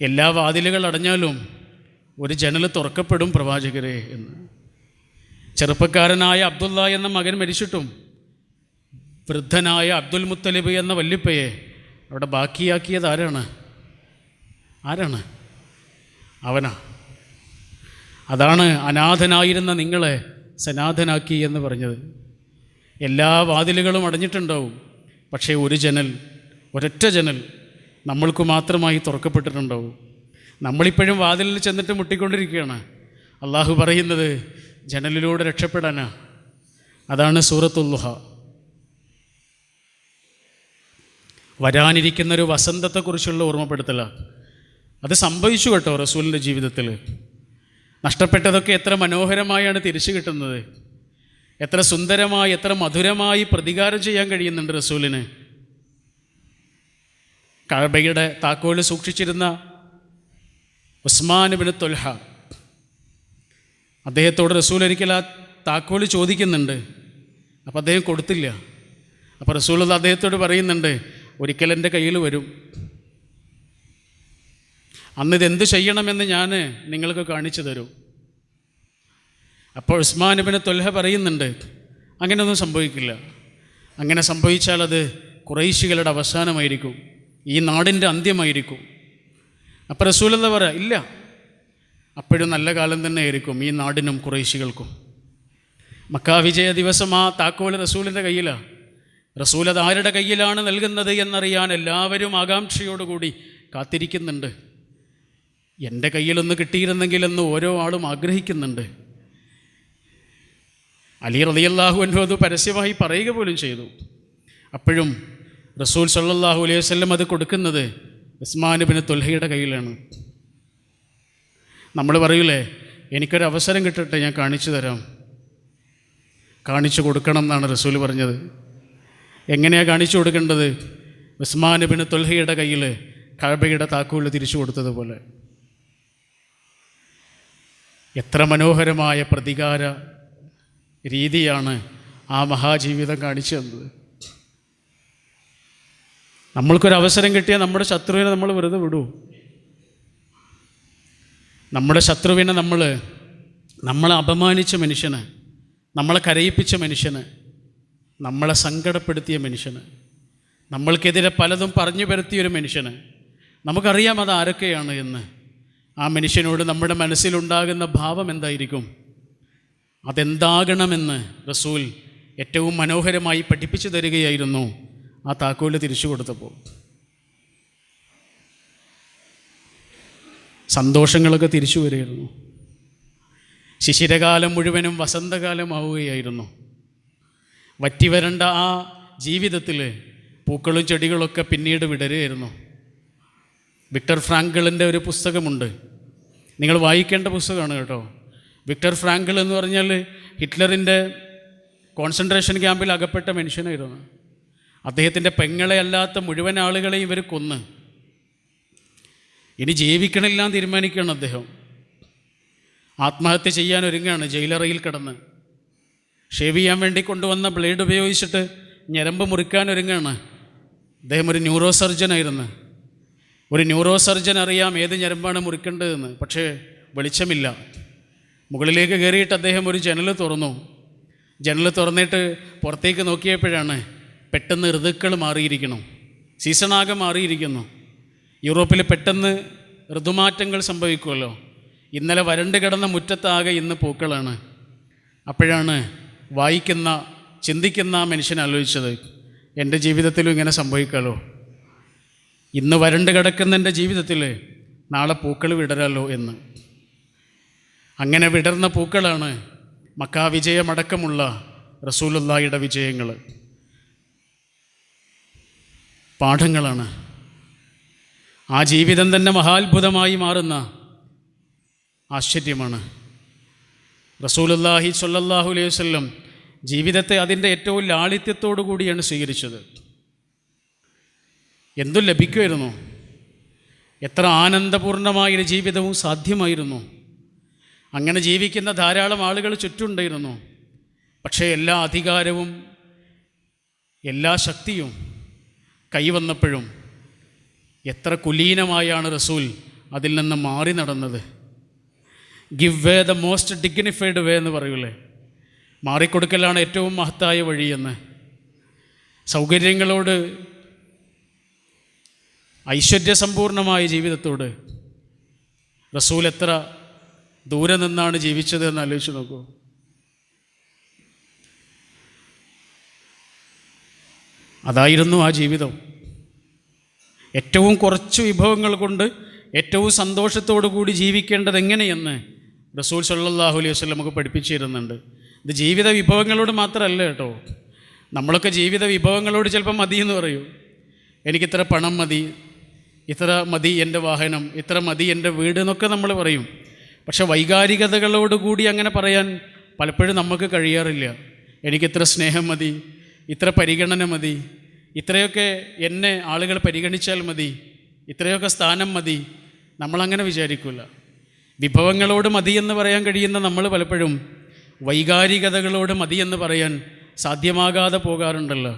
എല്ലാ വാതിലുകൾ അടഞ്ഞാലും ഒരു ജനൽ തുറക്കപ്പെടും പ്രവാചകരെ എന്ന്. ചെറുപ്പക്കാരനായ അബ്ദുള്ള എന്ന മകൻ മരിച്ചിട്ടും വൃദ്ധനായ അബ്ദുൽ മുത്തലിബ് എന്ന വല്ലിപ്പയെ അവിടെ ബാക്കിയാക്കിയത് ആരാണ്? അവനാ. അതാണ് അനാഥനായിരുന്ന നിങ്ങളെ സനാഥനാക്കി എന്ന് പറഞ്ഞത്. എല്ലാ വാതിലുകളും അടഞ്ഞിട്ടുണ്ടാവും, പക്ഷേ ഒരൊറ്റ ജനൽ നമ്മൾക്ക് മാത്രമായി തുറക്കപ്പെട്ടിട്ടുണ്ടാവും. നമ്മളിപ്പോഴും വാതിലിൽ ചെന്നിട്ട് മുട്ടിക്കൊണ്ടിരിക്കുകയാണ്. അള്ളാഹു പറയുന്നത് ജനലിലൂടെ രക്ഷപ്പെടാനാ. അതാണ് സൂറത്തുൽ ദുഹ. വരാനിരിക്കുന്നൊരു വസന്തത്തെക്കുറിച്ചുള്ള ഓർമ്മപ്പെടുത്തലാണ്. അത് സംഭവിച്ചു കേട്ടോ റസൂലിൻ്റെ ജീവിതത്തിൽ. നഷ്ടപ്പെട്ടതൊക്കെ എത്ര മനോഹരമായാണ് തിരിച്ചു കിട്ടുന്നത്. എത്ര സുന്ദരമായി, എത്ര മധുരമായി പ്രതികാരം ചെയ്യാൻ കഴിയുന്നുണ്ട് റസൂലിന്. കഅബയുടെ താക്കോല് സൂക്ഷിച്ചിരുന്ന ഉസ്മാൻ ഇബ്നു ത്വൽഹ, അദ്ദേഹത്തോട് റസൂൽ ഒരിക്കൽ ആ താക്കോല് ചോദിക്കുന്നുണ്ട്. അപ്പോൾ അദ്ദേഹം കൊടുത്തില്ല. അപ്പോൾ റസൂൽ അദ്ദേഹത്തോട് പറയുന്നുണ്ട്, ഒരിക്കൽ എൻ്റെ കയ്യിൽ വരും, അന്നിതെന്ത് ചെയ്യണമെന്ന് ഞാൻ നിങ്ങൾക്ക് കാണിച്ചു തരും. അപ്പോൾ ഉസ്മാൻ ഇബ്നു ത്വൽഹ പറയുന്നുണ്ട്, അങ്ങനെയൊന്നും സംഭവിക്കില്ല. അങ്ങനെ സംഭവിച്ചാൽ അത് ഖുറൈശികളുടെ അവസാനമായിരിക്കും, ഈ നാടിൻ്റെ അന്ത്യമായിരിക്കും. അപ്പോൾ റസൂലുള്ളാഹി പറയാ, ഇല്ല, അപ്പോഴും നല്ല കാലം തന്നെ ആയിരിക്കും ഈ നാടിനും ഖുറൈശികൾക്കും. മക്ക വിജയ ദിവസം ആ താക്കോൽ റസൂലിൻ്റെ കയ്യിലാണ്. റസൂൽ അത് ആരുടെ കയ്യിലാണ് നൽകുന്നത് എന്നറിയാൻ എല്ലാവരും ആകാംക്ഷയോടുകൂടി കാത്തിരിക്കുന്നുണ്ട്. എൻ്റെ കയ്യിലൊന്ന് കിട്ടിയിരുന്നെങ്കിലെന്ന് ഓരോ ആളും ആഗ്രഹിക്കുന്നുണ്ട്. അലി റളിയല്ലാഹു അൻഹു അത് പരസ്യമായി പറയുക പോലും ചെയ്തു. അപ്പോഴും റസൂൽ സല്ലല്ലാഹു അലൈഹി വസല്ലം അത് കൊടുക്കുന്നത് ഉസ്മാൻ ഇബ്നു ത്വൽഹയുടെ കയ്യിലാണ്. നമ്മൾ പറയൂലേ, എനിക്കൊരവസരം കിട്ടട്ടെ, ഞാൻ കാണിച്ചു തരാം. കാണിച്ചു കൊടുക്കണം എന്നാണ് റസൂൽ പറഞ്ഞത്. എങ്ങനെയാണ് കാണിച്ചു കൊടുക്കേണ്ടത്? ഉസ്മാൻ ഇബ്നു ത്വൽഹയുടെ കയ്യിൽ കഅബയുടെ താക്കോൽ തിരിച്ചു കൊടുത്തതുപോലെ. എത്ര മനോഹരമായ പ്രതികാര രീതിയാണ് ആ മഹാജീവിതം കാണിച്ചു തന്നത്. നമ്മൾക്കൊരവസരം കിട്ടിയാൽ നമ്മുടെ ശത്രുവിനെ നമ്മൾ വെറുതെ വിടൂ? നമ്മുടെ ശത്രുവിനെ നമ്മളെ അപമാനിച്ച മനുഷ്യന്, നമ്മളെ കരയിപ്പിച്ച മനുഷ്യന്, നമ്മളെ സങ്കടപ്പെടുത്തിയ മനുഷ്യന്, നമ്മൾക്കെതിരെ പലതും പറഞ്ഞു പരത്തിയൊരു മനുഷ്യന്, നമുക്കറിയാം അത് ആരൊക്കെയാണ് എന്ന്. ആ മനുഷ്യനോട് നമ്മുടെ മനസ്സിലുണ്ടാകുന്ന ഭാവം എന്തായിരിക്കും, അതെന്താകണമെന്ന് റസൂൽ ഏറ്റവും മനോഹരമായി പഠിപ്പിച്ചു തരികയായിരുന്നു ആ താക്കോല് തിരിച്ചു കൊടുത്തപ്പോൾ. സന്തോഷങ്ങളൊക്കെ തിരിച്ചു വരികയായിരുന്നു. ശിശിരകാലം മുഴുവനും വസന്തകാലമാവുകയായിരുന്നു. വറ്റിവരണ്ട ആ ജീവിതത്തിൽ പൂക്കളും ചെടികളൊക്കെ പിന്നീട് വിടരുകയായിരുന്നു. വിക്ടർ ഫ്രാങ്കിളിൻ്റെ ഒരു പുസ്തകമുണ്ട്, നിങ്ങൾ വായിക്കേണ്ട പുസ്തകമാണ് കേട്ടോ. വിക്ടർ ഫ്രാങ്കിൾ എന്ന് പറഞ്ഞാൽ ഹിറ്റ്ലറിൻ്റെ കോൺസെൻട്രേഷൻ ക്യാമ്പിൽ അകപ്പെട്ട മനുഷ്യനായിരുന്നു. അദ്ദേഹത്തിൻ്റെ പെങ്ങളെ അല്ലാത്ത മുഴുവൻ ആളുകളെയും ഇവർ കൊന്ന് ഇനി ജീവിക്കണമെല്ലാം തീരുമാനിക്കുകയാണ്. അദ്ദേഹം ആത്മഹത്യ ചെയ്യാൻ ഒരുങ്ങുകയാണ്. ജയിലറയിൽ കിടന്ന് ഷേവ് ചെയ്യാൻ വേണ്ടി കൊണ്ടുവന്ന ബ്ലേഡ് ഉപയോഗിച്ചിട്ട് ഞരമ്പ് മുറിക്കാൻ ഒരുങ്ങുകയാണ്. അദ്ദേഹം ഒരു ന്യൂറോ സർജനായിരുന്നു. ഒരു ന്യൂറോ സർജൻ അറിയാം ഏത് ഞരമ്പാണ് മുറിക്കേണ്ടതെന്ന്. പക്ഷേ വെളിച്ചമില്ല. മുകളിലേക്ക് കയറിയിട്ട് അദ്ദേഹം ഒരു ജനൽ തുറന്നു. ജനൽ തുറന്നിട്ട് പുറത്തേക്ക് നോക്കിയപ്പോഴാണ് പെട്ടെന്ന് ഋതുക്കൾ മാറിയിരിക്കണം. സീസണാകെ മാറിയിരിക്കുന്നു. യൂറോപ്പിൽ പെട്ടെന്ന് ഋതുമാറ്റങ്ങൾ സംഭവിക്കുമല്ലോ. ഇന്നലെ വരണ്ട് കിടന്ന മുറ്റത്താകെ ഇന്ന് പൂക്കളാണ്. അപ്പോഴാണ് വായിക്കുന്ന ചിന്തിക്കുന്ന മനുഷ്യൻ ആലോചിച്ചത്, എൻ്റെ ജീവിതത്തിലും ഇങ്ങനെ സംഭവിക്കാമല്ലോ. ഇന്ന് വരണ്ട് കിടക്കുന്ന എൻ്റെ ജീവിതത്തിൽ നാളെ പൂക്കൾ വിടരാലോ എന്ന്. അങ്ങനെ വിടർന്ന പൂക്കളാണ് മക്കാ വിജയമടക്കമുള്ള റസൂലുള്ളാഹിയുടെ വിജയങ്ങൾ. പാഠങ്ങളാണ്. ആ ജീവിതം തന്നെ മഹാത്ഭുതമായി മാറുന്ന ആശ്ചര്യമാണ്. റസൂലുള്ളാഹി സ്വല്ലല്ലാഹു അലൈഹി വസല്ലം ജീവിതത്തെ അതിൻ്റെ ഏറ്റവും ലാളിത്യത്തോടു കൂടിയാണ് സ്വീകരിച്ചത്. എന്തു ലഭിക്കുമായിരുന്നു, എത്ര ആനന്ദപൂർണമായൊരു ജീവിതവും സാധ്യമായിരുന്നു. അങ്ങനെ ജീവിക്കുന്ന ധാരാളം ആളുകൾ ചുറ്റുണ്ടായിരുന്നു. പക്ഷേ എല്ലാ അധികാരവും എല്ലാ ശക്തിയും കൈവന്നപ്പോഴും എത്ര കുലീനമായാണ് റസൂൽ അതിൽ നിന്ന് മാറി നടന്നത്. Give way the most dignified way എന്ന് പറയൂലേ, മാറിക്കൊടുക്കലാണ് ഏറ്റവും മഹത്തായ വഴിയെന്ന്. സൗകര്യങ്ങളോട്, ഐശ്വര്യസമ്പൂർണമായ ജീവിതത്തോട് റസൂൽ എത്ര ദൂരെ നിന്നാണ് ജീവിച്ചത് എന്ന് ആലോചിച്ച് നോക്കൂ. അതായിരുന്നു ആ ജീവിതം. ഏറ്റവും കുറച്ച് വിഭവങ്ങൾ കൊണ്ട് ഏറ്റവും സന്തോഷത്തോടു കൂടി ജീവിക്കേണ്ടത് എങ്ങനെയെന്ന് റസൂൽ സല്ലല്ലാഹു അലൈഹി വസല്ലം നമുക്ക് പഠിപ്പിച്ചു തരുന്നുണ്ട്. ഇത് ജീവിത വിഭവങ്ങളോട് മാത്രമല്ല കേട്ടോ. നമ്മളൊക്കെ ജീവിത വിഭവങ്ങളോട് ചിലപ്പോൾ മതി എന്ന് പറയും. എനിക്കിത്ര പണം മതി, ഇത്ര മതി എൻ്റെ വാഹനം, ഇത്ര മതി എൻ്റെ വീട് എന്നൊക്കെ നമ്മൾ പറയും. പക്ഷെ വൈകാരികതകളോടുകൂടി അങ്ങനെ പറയാൻ പലപ്പോഴും നമുക്ക് കഴിയാറില്ല. എനിക്കിത്ര സ്നേഹം മതി, ഇത്ര പരിഗണന മതി, ഇത്രയൊക്കെ എന്നെ ആളുകൾ പരിഗണിച്ചാൽ മതി, ഇത്രയൊക്കെ സ്ഥാനം മതി, നമ്മളങ്ങനെ വിചാരിക്കില്ല. വിഭവങ്ങളോട് മതിയെന്ന് പറയാൻ കഴിയുന്ന നമ്മൾ പലപ്പോഴും വൈകാരികതകളോട് മതിയെന്ന് പറയാൻ സാധ്യമാകാതെ പോകാറുണ്ടല്ലോ.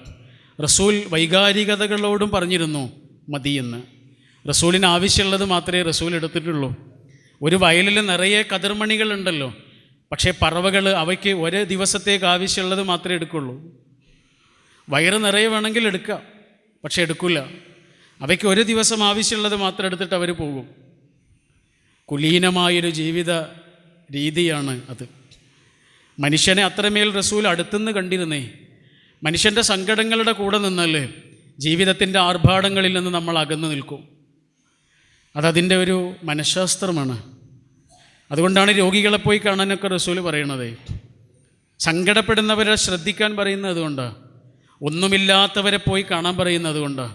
റസൂൽ വൈകാരികതകളോടും പറഞ്ഞിരുന്നു മതിയെന്ന്. റസൂലിന് ആവശ്യമുള്ളത് മാത്രമേ റസൂൽ എടുത്തിട്ടുള്ളൂ. ഒരു വയലിൽ നിറയെ കതിർമണികളുണ്ടല്ലോ, പക്ഷേ പറവകൾ അവയ്ക്ക് ഒരേ ദിവസത്തേക്ക് ആവശ്യമുള്ളത് മാത്രമേ എടുക്കുള്ളൂ. വയറ് നിറയെ വേണമെങ്കിൽ എടുക്കാം, പക്ഷെ എടുക്കില്ല. അവയ്ക്ക് ഒരു ദിവസം ആവശ്യമുള്ളത് മാത്രം എടുത്തിട്ട് അവർ പോകും. കുലീനമായൊരു ജീവിത രീതിയാണ് അത്. മനുഷ്യനെ അത്രമേൽ റസൂൽ അടുത്തുനിന്ന് കണ്ടിരുന്നേ. മനുഷ്യൻ്റെ സങ്കടങ്ങളുടെ കൂടെ നിന്നല്ലേ ജീവിതത്തിൻ്റെ ആർഭാടങ്ങളിൽ നിന്ന് നമ്മൾ അകന്നു നിൽക്കും. അതതിൻ്റെ ഒരു മനഃശാസ്ത്രമാണ്. അതുകൊണ്ടാണ് രോഗികളെ പോയി കാണാനൊക്കെ റസൂൽ പറയണത്. സങ്കടപ്പെടുന്നവരെ ശ്രദ്ധിക്കാൻ പറയുന്നത് അതുകൊണ്ടാണ്. ഒന്നുമില്ലാത്തവരെ പോയി കാണാൻ പറയുന്നത് അതുകൊണ്ടാണ്.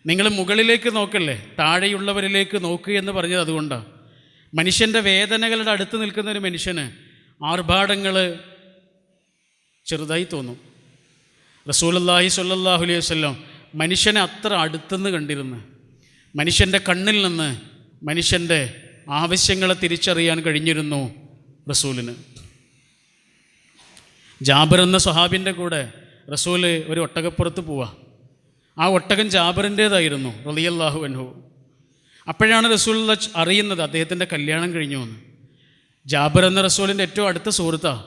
നിങ്ങൾ മുകളിലേക്ക് നോക്കല്ലേ, താഴെയുള്ളവരിലേക്ക് നോക്കുക എന്ന് പറഞ്ഞത് അതുകൊണ്ടാണ്. മനുഷ്യൻ്റെ വേദനകളുടെ അടുത്ത് നിൽക്കുന്ന ഒരു മനുഷ്യന് ആർഭാടങ്ങൾ ചെറുതായി തോന്നും. റസൂലുള്ളാഹി സ്വല്ലല്ലാഹു അലൈഹി വസല്ലം മനുഷ്യനെ അത്ര അടുത്തുനിന്ന് കണ്ടിരുന്നു. മനുഷ്യൻ്റെ കണ്ണിൽ നിന്ന് മനുഷ്യൻ്റെ ആവശ്യങ്ങളെ തിരിച്ചറിയാൻ കഴിഞ്ഞിരുന്നു റസൂലിന്. ജാബിർ എന്ന സ്വഹാബിൻ്റെ കൂടെ റസൂൽ ഒരു ഒട്ടകപ്പുറത്ത് പോവുക. ആ ഒട്ടകം ജാബിറിൻ്റേതായിരുന്നു റളിയല്ലാഹു അൻഹു. അപ്പോഴാണ് റസൂൽ അറിയുന്നത് അദ്ദേഹത്തിൻ്റെ കല്യാണം കഴിഞ്ഞു എന്ന്. ജാബിർ എന്ന റസൂലിൻ്റെ ഏറ്റവും അടുത്ത സുഹൃത്താണ്.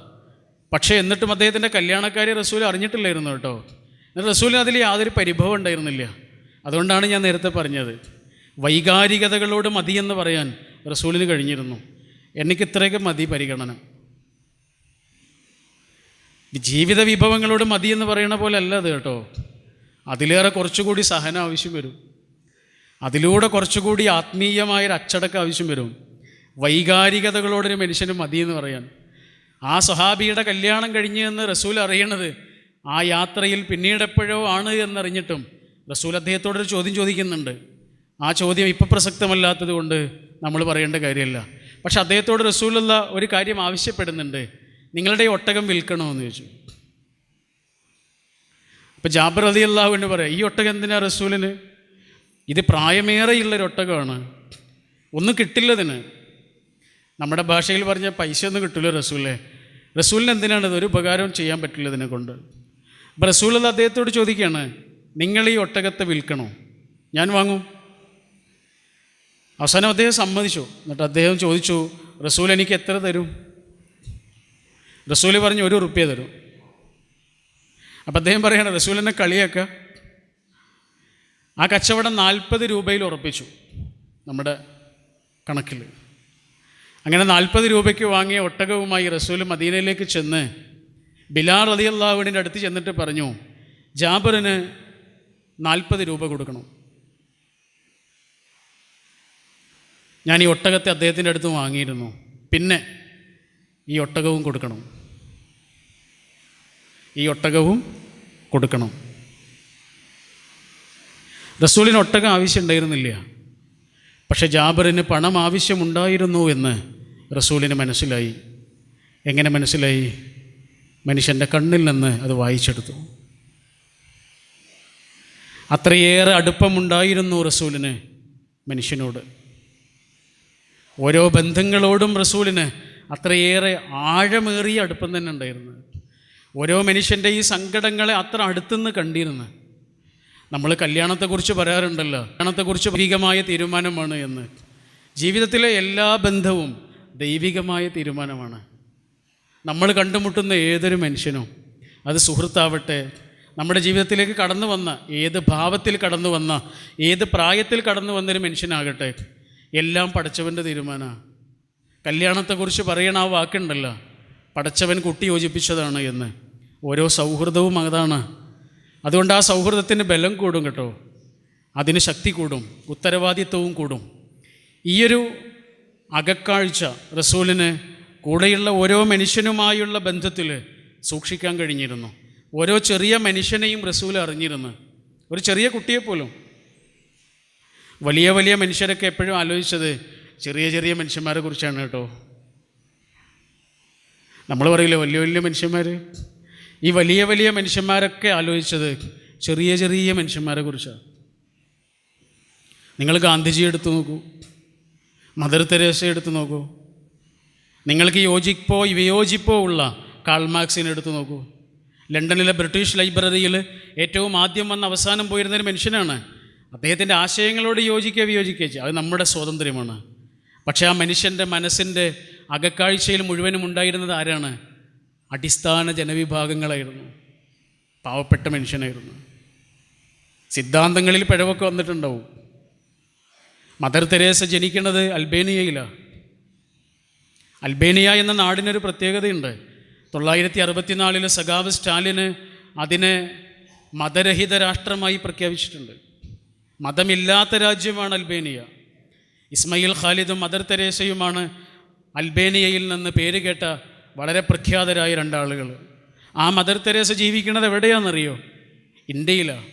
പക്ഷേ എന്നിട്ടും അദ്ദേഹത്തിൻ്റെ കല്യാണക്കാരി റസൂൽ അറിഞ്ഞിട്ടില്ലായിരുന്നു കേട്ടോ. എന്നിട്ട് റസൂലിന് അതിൽ യാതൊരു പരിഭവം ഉണ്ടായിരുന്നില്ല. അതുകൊണ്ടാണ് ഞാൻ നേരത്തെ പറഞ്ഞത്, വൈകാരികതകളോട് മതിയെന്ന് പറയാൻ റസൂലിന് കഴിഞ്ഞിരുന്നു. എനിക്കിത്രയൊക്കെ മതി പരിഗണന. ജീവിത വിഭവങ്ങളോട് മതിയെന്ന് പറയണ പോലെ അല്ല അത് കേട്ടോ. അതിലേറെ കുറച്ചുകൂടി സഹനം ആവശ്യം വരും. അതിലൂടെ കുറച്ചുകൂടി ആത്മീയമായൊരു അച്ചടക്കം ആവശ്യം വരും. വൈകാരികതകളോടൊരു മനുഷ്യന് മതിയെന്ന് പറയാൻ. ആ സ്വഹാബിയുടെ കല്യാണം കഴിഞ്ഞു എന്ന് റസൂൽ അറിയണത് ആ യാത്രയിൽ പിന്നീട് എപ്പോഴോ ആണ് എന്നറിഞ്ഞിട്ടും റസൂൽ അദ്ദേഹത്തോടൊരു ചോദ്യം ചോദിക്കുന്നുണ്ട്. ആ ചോദ്യം ഇപ്പം പ്രസക്തമല്ലാത്തത് കൊണ്ട് നമ്മൾ പറയേണ്ട കാര്യമല്ല. പക്ഷെ അദ്ദേഹത്തോട് റസൂലുള്ള ഒരു കാര്യം ആവശ്യപ്പെടുന്നുണ്ട്, നിങ്ങളുടെ ഈ ഒട്ടകം വിൽക്കണമെന്ന് ചോദിച്ചു. അപ്പോൾ ജാബിർ റളിയല്ലാഹു അൻഹു പറയാം, ഈ ഒട്ടകം എന്തിനാ റസൂലിന്? ഇത് പ്രായമേറെയുള്ളൊരു ഒട്ടകമാണ്, ഒന്നും കിട്ടില്ലതിന്. നമ്മുടെ ഭാഷയിൽ പറഞ്ഞ പൈസ ഒന്നും കിട്ടില്ല റസൂലെ. റസൂലിന് എന്തിനാണിത്? ഒരു ഉപകാരവും ചെയ്യാൻ പറ്റില്ല ഇതിനെ കൊണ്ട്. അപ്പോൾ റസൂലുള്ള അദ്ദേഹത്തോട് ചോദിക്കുകയാണ്, നിങ്ങൾ ഈ ഒട്ടകത്തെ വിൽക്കണോ? ഞാൻ വാങ്ങും. അവസാനം അദ്ദേഹം സമ്മതിച്ചു. എന്നിട്ട് അദ്ദേഹം ചോദിച്ചു, റസൂൽ എനിക്ക് എത്ര തരും? റസൂൽ പറഞ്ഞു, 1 റുപ്യ തരും. അപ്പം അദ്ദേഹം പറയണം, റസൂൽ എന്നെ കളിയാക്കുക. ആ കച്ചവടം 40 രൂപയിൽ ഉറപ്പിച്ചു നമ്മുടെ കണക്കിൽ. അങ്ങനെ 40 രൂപയ്ക്ക് വാങ്ങിയ ഒട്ടകവുമായി റസൂൽ മദീനയിലേക്ക് ചെന്ന് ബിലാൽ റളിയല്ലാഹു അൻഹുവിൻ്റെ അടുത്ത് ചെന്നിട്ട് പറഞ്ഞു, ജാബിറിന് 40 രൂപ കൊടുക്കണം. ഞാൻ ഈ ഒട്ടകത്തെ അദ്ദേഹത്തിൻ്റെ അടുത്ത് വാങ്ങിയിരുന്നു, പിന്നെ ഈ ഒട്ടകവും കൊടുക്കണം, ഈ ഒട്ടകവും കൊടുക്കണം. റസൂലിന് ഒട്ടകം ആവശ്യമുണ്ടായിരുന്നില്ല, പക്ഷെ ജാബിറിന് പണം ആവശ്യമുണ്ടായിരുന്നു എന്ന് റസൂലിന് മനസ്സിലായി. എങ്ങനെ മനസ്സിലായി? മനുഷ്യൻ്റെ കണ്ണിൽ നിന്ന് അത് വായിച്ചെടുത്തു. അത്രയേറെ അടുപ്പമുണ്ടായിരുന്നു റസൂലിന് മനുഷ്യനോട്. ഓരോ ബന്ധങ്ങളോടും റസൂലിന് അത്രയേറെ ആഴമേറിയ അടുപ്പം തന്നെ ഉണ്ടായിരുന്നു. ഓരോ മനുഷ്യൻ്റെ ഈ സങ്കടങ്ങളെ അത്ര അടുത്തുനിന്ന് കണ്ടിരുന്നു. നമ്മൾ കല്യാണത്തെക്കുറിച്ച് പറയാറുണ്ടല്ലോ, കല്യാണത്തെക്കുറിച്ച് ദൈവികമായ തീരുമാനമാണ് എന്ന്. ജീവിതത്തിലെ എല്ലാ ബന്ധവും ദൈവികമായ തീരുമാനമാണ്. നമ്മൾ കണ്ടുമുട്ടുന്ന ഏതൊരു മനുഷ്യനും, അത് സുഹൃത്താവട്ടെ, നമ്മുടെ ജീവിതത്തിലേക്ക് കടന്നു വന്ന ഏത് ഭാവത്തിൽ കടന്നു വന്ന ഏത് പ്രായത്തിൽ കടന്നു വന്നൊരു മനുഷ്യനാകട്ടെ, എല്ലാം പടച്ചവൻ്റെ തീരുമാനമാണ്. കല്യാണത്തെക്കുറിച്ച് പറയണ ആ വാക്കുണ്ടല്ലോ, പടച്ചവൻ കൂട്ടി യോജിപ്പിച്ചതാണ് എന്ന്. ഓരോ സൗഹൃദവും അതാണ്. അതുകൊണ്ട് ആ സൗഹൃദത്തിന് ബലം കൂടും കേട്ടോ, അതിന് ശക്തി കൂടും, ഉത്തരവാദിത്വവും കൂടും. ഈയൊരു അകക്കാഴ്ച റസൂലിന് കൂടെയുള്ള ഓരോ മനുഷ്യനുമായുള്ള ബന്ധത്തിൽ സൂക്ഷിക്കാൻ കഴിഞ്ഞിരുന്നു. ഓരോ ചെറിയ മനുഷ്യനെയും റസൂൽ അറിഞ്ഞിരുന്നു, ഒരു ചെറിയ കുട്ടിയെപ്പോലും. വലിയ വലിയ മനുഷ്യരൊക്കെ എപ്പോഴും ആലോചിച്ചത് ചെറിയ ചെറിയ മനുഷ്യന്മാരെ കുറിച്ചാണ് കേട്ടോ. നമ്മൾ പറയില്ലേ വലിയ വലിയ മനുഷ്യന്മാർ, ഈ വലിയ വലിയ മനുഷ്യന്മാരൊക്കെ ആലോചിച്ചത് ചെറിയ ചെറിയ മനുഷ്യന്മാരെ കുറിച്ചാണ്. നിങ്ങൾ ഗാന്ധിജി എടുത്തു നോക്കൂ, മദർ തെരേസ എടുത്തു നോക്കൂ, നിങ്ങൾക്ക് യോജിപ്പോ വിയോജിപ്പോ ഉള്ള കാൾ മാർക്സിനെ എടുത്തു നോക്കൂ. ലണ്ടനിലെ ബ്രിട്ടീഷ് ലൈബ്രറിയിൽ ഏറ്റവും ആദ്യം വന്ന് അവസാനം പോയിരുന്നൊരു മനുഷ്യനാണ്. അദ്ദേഹത്തിൻ്റെ ആശയങ്ങളോട് യോജിക്കുക വിയോജിക്കുക അത് നമ്മുടെ സ്വാതന്ത്ര്യമാണ്. പക്ഷേ ആ മനുഷ്യൻ്റെ മനസ്സിൻ്റെ അകക്കാഴ്ചയിൽ മുഴുവനും ഉണ്ടായിരുന്നത് ആരാണ്? അടിസ്ഥാന ജനവിഭാഗങ്ങളായിരുന്നു, പാവപ്പെട്ട മനുഷ്യനായിരുന്നു. സിദ്ധാന്തങ്ങളിൽ പിഴവൊക്കെ വന്നിട്ടുണ്ടാവും. മദർ തെരേസ ജനിക്കുന്നത് അൽബേനിയയിലാണ്. അൽബേനിയ എന്ന നാടിനൊരു പ്രത്യേകതയുണ്ട്. 1964 സഖാവ് സ്റ്റാലിന് അതിനെ മതരഹിത രാഷ്ട്രമായി പ്രഖ്യാപിച്ചിട്ടുണ്ട്. മതമില്ലാത്ത രാജ്യമാണ് അൽബേനിയ. ഇസ്മയിൽ ഖാലിദും മദർ തെരേസയുമാണ് അൽബേനിയയിൽ നിന്ന് പേര് കേട്ട വളരെ പ്രഖ്യാതരായ 2 ആളുകൾ. ആ മദർ തെരേസ ജീവിക്കുന്നത് എവിടെയാണെന്നറിയോ? ഇന്ത്യയിലാണ്.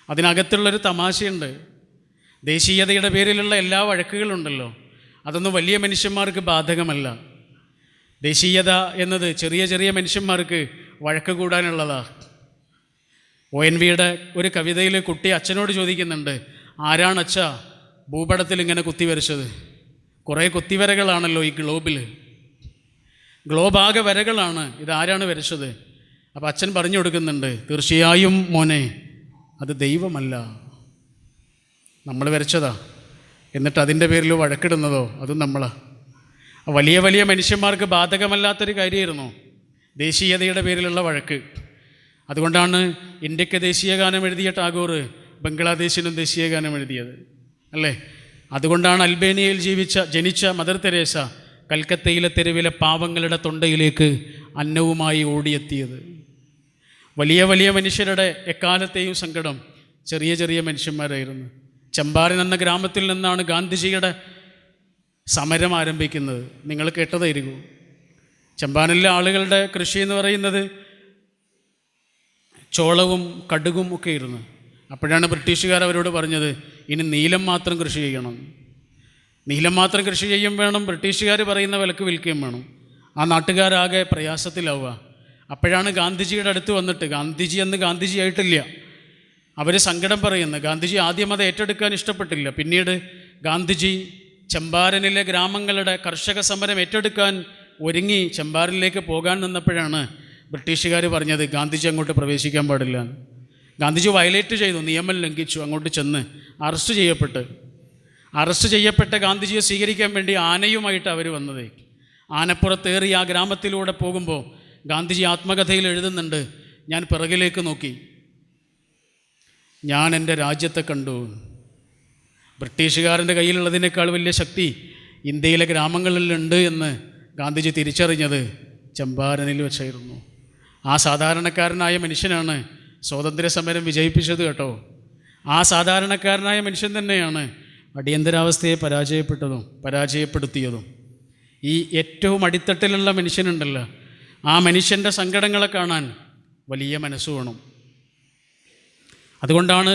അതിനകത്തുള്ളൊരു തമാശയുണ്ട്. ദേശീയതയുടെ പേരിലുള്ള എല്ലാ വഴക്കുകളുണ്ടല്ലോ, അതൊന്നും വലിയ മനുഷ്യന്മാർക്ക് ബാധകമല്ല. ദേശീയത എന്നത് ചെറിയ ചെറിയ മനുഷ്യന്മാർക്ക് വഴക്ക് കൂടാനുള്ളതാണ്. ONVയുടെ ഒരു കവിതയിൽ കുട്ടി അച്ഛനോട് ചോദിക്കുന്നുണ്ട്, ആരാണ് അച്ഛാ ഭൂപടത്തിൽ ഇങ്ങനെ കുത്തിവരച്ചത്? കുറേ കുത്തിവരകളാണല്ലോ ഈ ഗ്ലോബിൽ. ഗ്ലോബാകെ വരകളാണ്. ഇതാരാണ് വരച്ചത്? അപ്പോൾ അച്ഛൻ പറഞ്ഞു കൊടുക്കുന്നുണ്ട്, തീർച്ചയായും മോനെ അത് ദൈവമല്ല, നമ്മൾ വരച്ചതാ. എന്നിട്ട് അതിൻ്റെ പേരിൽ വഴക്കിടുന്നതോ അതും നമ്മളാ. വലിയ വലിയ മനുഷ്യന്മാർക്ക് ബാധകമല്ലാത്തൊരു കാര്യമായിരുന്നു ദേശീയതയുടെ പേരിലുള്ള വഴക്ക്. അതുകൊണ്ടാണ് ഇന്ത്യക്ക് ദേശീയഗാനം എഴുതിയ ടാഗോർ ബംഗ്ലാദേശിനും ദേശീയഗാനം എഴുതിയത്, അല്ലേ? അതുകൊണ്ടാണ് അൽബേനിയയിൽ ജനിച്ച മദർ തെരേസ കൽക്കത്തയിലെ തെരുവിലെ പാവങ്ങളുടെ തൊണ്ടയിലേക്ക് അന്നവുമായി ഓടിയെത്തിയത്. വലിയ വലിയ മനുഷ്യരുടെ എക്കാലത്തെയും സങ്കടം ചെറിയ ചെറിയ മനുഷ്യന്മാരായിരുന്നു. ചമ്പാരൻ എന്ന ഗ്രാമത്തിൽ നിന്നാണ് ഗാന്ധിജിയുടെ സമരം ആരംഭിക്കുന്നത്. നിങ്ങൾ കേട്ടതായിരിക്കും. ചമ്പാരനിലെ ആളുകളുടെ കൃഷി എന്ന് പറയുന്നത് ചോളവും കടുകും ഒക്കെ ആയിരുന്നു. അപ്പോഴാണ് ബ്രിട്ടീഷുകാർ അവരോട് പറഞ്ഞത്, ഇനി നീലം മാത്രം കൃഷി ചെയ്യണം. നീലം മാത്രം കൃഷി ചെയ്യും വേണം, ബ്രിട്ടീഷുകാർ പറയുന്ന വിലക്ക് വിൽക്കുകയും വേണം. ആ നാട്ടുകാരാകെ പ്രയാസത്തിലാവുക. അപ്പോഴാണ് ഗാന്ധിജിയുടെ അടുത്ത് വന്നിട്ട്, ഗാന്ധിജി അന്ന് ഗാന്ധിജി ആയിട്ടില്ല, അവർ സങ്കടം പറയുന്നത്. ഗാന്ധിജി ആദ്യം അത് ഏറ്റെടുക്കാൻ ഇഷ്ടപ്പെട്ടില്ല. പിന്നീട് ഗാന്ധിജി ചമ്പാരനിലെ ഗ്രാമങ്ങളുടെ കർഷക സമരം ഏറ്റെടുക്കാൻ ഒരുങ്ങി ചമ്പാരനിലേക്ക് പോകാൻ നിന്നപ്പോഴാണ് ബ്രിട്ടീഷുകാർ പറഞ്ഞത് ഗാന്ധിജി അങ്ങോട്ട് പ്രവേശിക്കാൻ പാടില്ല. ഗാന്ധിജി വയലേറ്റ് ചെയ്തു, നിയമം ലംഘിച്ചു. അങ്ങോട്ട് ചെന്ന് അറസ്റ്റ് ചെയ്യപ്പെട്ട ഗാന്ധിജിയെ സ്വീകരിക്കാൻ വേണ്ടി ആനയുമായിട്ട് അവർ വന്നത്. ആനപ്പുറത്തേറി ആ ഗ്രാമത്തിലൂടെ പോകുമ്പോൾ ഗാന്ധിജി ആത്മകഥയിൽ എഴുതുന്നുണ്ട്, ഞാൻ പിറകിലേക്ക് നോക്കി, ഞാൻ എൻ്റെ രാജ്യത്തെ കണ്ടു. ബ്രിട്ടീഷുകാരൻ്റെ കയ്യിലുള്ളതിനേക്കാൾ വലിയ ശക്തി ഇന്ത്യയിലെ ഗ്രാമങ്ങളിലുണ്ട് എന്ന് ഗാന്ധിജി തിരിച്ചറിഞ്ഞത് ചമ്പാരനിൽ വെച്ചായിരുന്നു. ആ സാധാരണക്കാരനായ മനുഷ്യനാണ് സ്വാതന്ത്ര്യ സമരം വിജയിപ്പിച്ചത് കേട്ടോ. ആ സാധാരണക്കാരനായ മനുഷ്യൻ തന്നെയാണ് അടിയന്തരാവസ്ഥയെ പരാജയപ്പെടുത്തിയതും. ഈ ഏറ്റവും അടിത്തട്ടിലുള്ള മനുഷ്യനുണ്ടല്ലോ, ആ മനുഷ്യൻ്റെ സങ്കടങ്ങളെ കാണാൻ വലിയ മനസ്സ് വേണം. അതുകൊണ്ടാണ്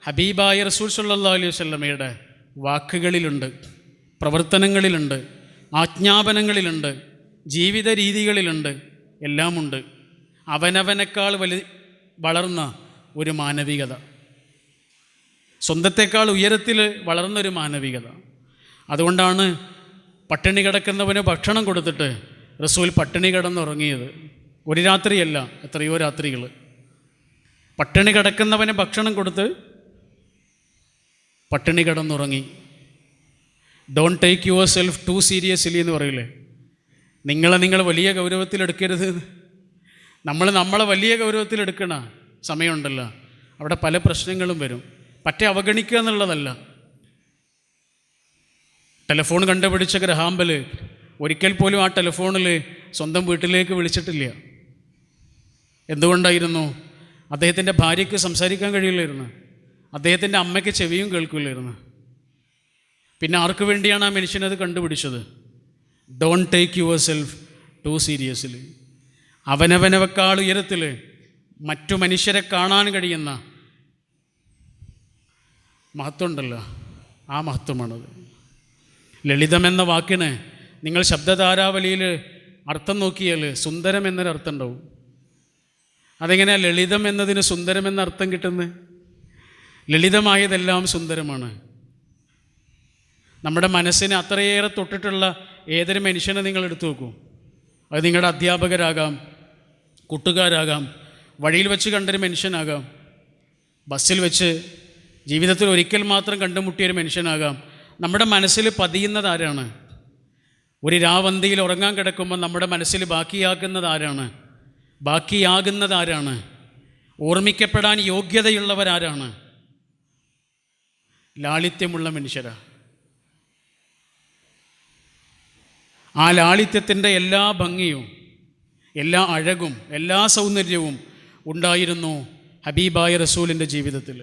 ഹബീബായ റസൂൽ സല്ലല്ലാഹു അലൈഹി വസല്ലമയുടെ വാക്കുകളിലുണ്ട്, പ്രവർത്തനങ്ങളിലുണ്ട്, ആജ്ഞാപനങ്ങളിലുണ്ട്, ജീവിത രീതികളിലുണ്ട്, എല്ലാമുണ്ട് അവനവനേക്കാൾ വളർന്ന ഒരു മാനവികത, സ്വന്തത്തെക്കാൾ ഉയരത്തിൽ വളർന്നൊരു മാനവികത. അതുകൊണ്ടാണ് പട്ടിണി കിടക്കുന്നവന് ഭക്ഷണം കൊടുത്തിട്ട് റസൂൽ പട്ടിണി കിടന്നുറങ്ങിയത്. ഒരു രാത്രിയല്ല, എത്രയോ രാത്രികൾ. പട്ടിണി കിടക്കുന്നവന് ഭക്ഷണം കൊടുത്ത് പട്ടിണി കിടന്നുറങ്ങി. Don't take yourself too seriously എന്ന് പറയില്ലേ, നിങ്ങൾ വലിയ ഗൗരവത്തിലെടുക്കരുത്. നമ്മളെ വലിയ ഗൗരവത്തിലെടുക്കണ സമയമുണ്ടല്ലോ, അവിടെ പല പ്രശ്നങ്ങളും വരും. പറ്റേ അവഗണിക്കുക എന്നുള്ളതല്ല. ടെലിഫോൺ കണ്ടുപിടിച്ച ഗ്രഹാംബൽ ഒരിക്കൽ പോലും ആ ടെലിഫോണിൽ സ്വന്തം വീട്ടിലേക്ക് വിളിച്ചിട്ടില്ല. എന്തുകൊണ്ടായിരുന്നു? അദ്ദേഹത്തിൻ്റെ ഭാര്യയ്ക്ക് സംസാരിക്കാൻ കഴിയില്ലായിരുന്നു, അദ്ദേഹത്തിൻ്റെ അമ്മയ്ക്ക് ചെവിയും കേൾക്കില്ലായിരുന്നു. പിന്നെ ആർക്ക് വേണ്ടിയാണ് ആ മനുഷ്യനത് കണ്ടുപിടിച്ചത്? Don't take yourself too seriously. അവനവനവക്കാൾ ഉയരത്തിൽ മറ്റു മനുഷ്യരെ കാണാൻ കഴിയുന്ന മഹത്വമുണ്ടല്ലോ, ആ മഹത്വമാണത്. ലളിതമെന്ന വാക്കിന് നിങ്ങൾ ശബ്ദധാരാവലിയിൽ അർത്ഥം നോക്കിയാൽ സുന്ദരം എന്നൊരർത്ഥം ഉണ്ടാവും. അതെങ്ങനെയാണ് ലളിതം എന്നതിന് സുന്ദരം എന്ന അർത്ഥം കിട്ടുന്നത്? ലളിതമായതെല്ലാം സുന്ദരമാണ്. നമ്മുടെ മനസ്സിനെ അത്രയേറെ തൊട്ടിട്ടുള്ള ഏതൊരു മനുഷ്യനെ നിങ്ങൾ എടുത്തു നോക്കൂ. അത് നിങ്ങളുടെ അധ്യാപകരാകാം, കൂട്ടുകാരാകാം, വഴിയിൽ വെച്ച് കണ്ടൊരു മനുഷ്യനാകാം, ബസ്സിൽ വെച്ച് ജീവിതത്തിൽ ഒരിക്കൽ മാത്രം കണ്ടുമുട്ടിയൊരു മനുഷ്യനാകാം. നമ്മുടെ മനസ്സിൽ പതിയുന്നത് ആരാണ്? ഒരു രാവന്തിയിൽ ഉറങ്ങാൻ കിടക്കുമ്പോൾ നമ്മുടെ മനസ്സിൽ ബാക്കിയാകുന്നത് ആരാണ്? ഓർമ്മിക്കപ്പെടാൻ യോഗ്യതയുള്ളവരാരാണ്? ലാളിത്യമുള്ള മനുഷ്യരാ. ആ ലാളിത്യത്തിൻ്റെ എല്ലാ ഭംഗിയും, എല്ലാ അഴകും, എല്ലാ സൗന്ദര്യവും ഉണ്ടായിരുന്നു ഹബീബായ റസൂലിൻ്റെ ജീവിതത്തിൽ.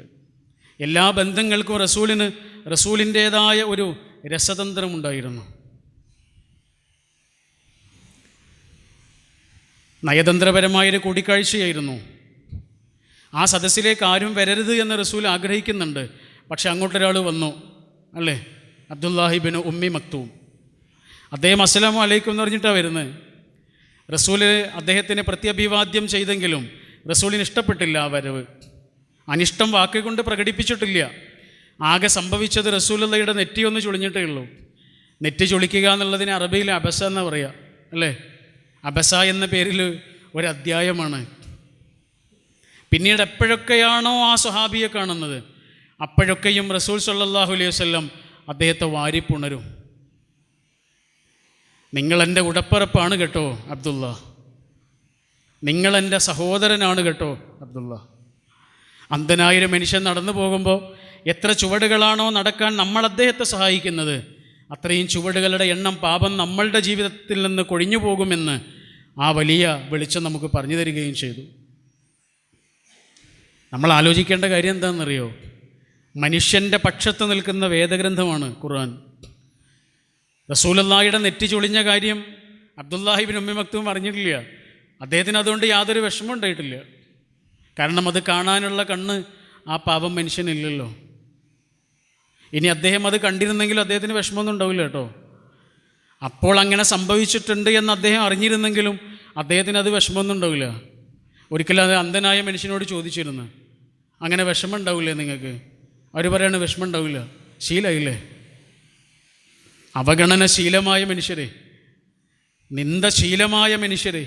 എല്ലാ ബന്ധങ്ങൾക്കും റസൂലിൻ്റേതായ ഒരു രസതന്ത്രമുണ്ടായിരുന്നു. നയതന്ത്രപരമായൊരു കൂടിക്കാഴ്ചയായിരുന്നു. ആ സദസ്സിലേക്ക് ആരും വരരുത് എന്ന് റസൂൽ ആഗ്രഹിക്കുന്നുണ്ട്. പക്ഷെ അങ്ങോട്ടൊരാൾ വന്നു, അല്ലേ? അബ്ദുല്ലാഹിബിൻ ഉമ്മി മക്തൂം. അദ്ദേഹം അസ്സലാമു അലൈക്കും എന്ന് പറഞ്ഞിട്ടാണ് വരുന്നത്. റസൂൽ അദ്ദേഹത്തിന് പ്രത്യഭിവാദ്യം ചെയ്തെങ്കിലും റസൂലിന് ഇഷ്ടപ്പെട്ടില്ല ആ വരവ്. അനിഷ്ടം വാക്കുകൊണ്ട് പ്രകടിപ്പിച്ചിട്ടില്ല. ആകെ സംഭവിച്ചത് റസൂലുള്ളാഹിയുടെ നെറ്റി ഒന്ന് ചുളിഞ്ഞിട്ടേ ഉള്ളൂ. നെറ്റി ചുളിക്കുക എന്നുള്ളതിന് അറബിയിൽ അബസ എന്ന് പറയുക, അല്ലേ? അബസ എന്ന പേരിൽ ഒരു അധ്യായമാണ്. പിന്നീട് എപ്പോഴൊക്കെയാണോ ആ സ്വഹാബിയെ കാണുന്നത് അപ്പോഴൊക്കെയും റസൂൽ സല്ലല്ലാഹു അലൈഹി വസല്ലം അദ്ദേഹത്തെ വാരിപ്പുണരും. നിങ്ങളെൻ്റെ ഉടപ്പിറപ്പാണ് കേട്ടോ അബ്ദുള്ള, നിങ്ങളെൻ്റെ സഹോദരനാണ് കേട്ടോ അബ്ദുള്ള. അന്ധനായൊരു മനുഷ്യൻ നടന്നു പോകുമ്പോൾ എത്ര ചുവടുകളാണോ നടക്കാൻ നമ്മൾ അദ്ദേഹത്തെ സഹായിക്കുന്നത്, അത്രയും ചുവടുകളുടെ എണ്ണം പാപം നമ്മളുടെ ജീവിതത്തിൽ നിന്ന് കൊഴിഞ്ഞു പോകുമെന്ന് ആ വലിയ വെളിച്ചം നമുക്ക് പറഞ്ഞു തരികയും ചെയ്തു. നമ്മൾ ആലോചിക്കേണ്ട കാര്യം എന്താണെന്നറിയോ? മനുഷ്യൻ്റെ പക്ഷത്ത് നിൽക്കുന്ന വേദഗ്രന്ഥമാണ് ഖുർആൻ. റസൂലുള്ളാഹിയുടെ നെറ്റി ചൊളിഞ്ഞ കാര്യം അബ്ദുല്ലാഹി ഇബ്നു ഉമ്മി മക്തൂം അറിഞ്ഞിട്ടില്ല. അദ്ദേഹത്തിന് അതുകൊണ്ട് യാതൊരു വിഷമം ഉണ്ടായിട്ടില്ല. കാരണം അത് കാണാനുള്ള കണ്ണ് ആ പാപം മനുഷ്യനില്ലല്ലോ. ഇനി അദ്ദേഹം അത് കണ്ടിരുന്നെങ്കിലും അദ്ദേഹത്തിന് വിഷമമൊന്നും ഉണ്ടാവില്ല കേട്ടോ. അപ്പോൾ അങ്ങനെ സംഭവിച്ചിട്ടുണ്ട് എന്ന് അദ്ദേഹം അറിഞ്ഞിരുന്നെങ്കിലും അദ്ദേഹത്തിന് അത് വിഷമമൊന്നും ഉണ്ടാവില്ല. ഒരിക്കലും അത് അന്ധനായ മനുഷ്യനോട് ചോദിച്ചിരുന്നു, അങ്ങനെ വിഷമം ഉണ്ടാവില്ലേ നിങ്ങൾക്ക്? അവർ പറയാണ് വിഷമം ഉണ്ടാവില്ല, ശീലമില്ലേ. അവഗണനശീലമായ മനുഷ്യരെ, നിന്ദശീലമായ മനുഷ്യരെ.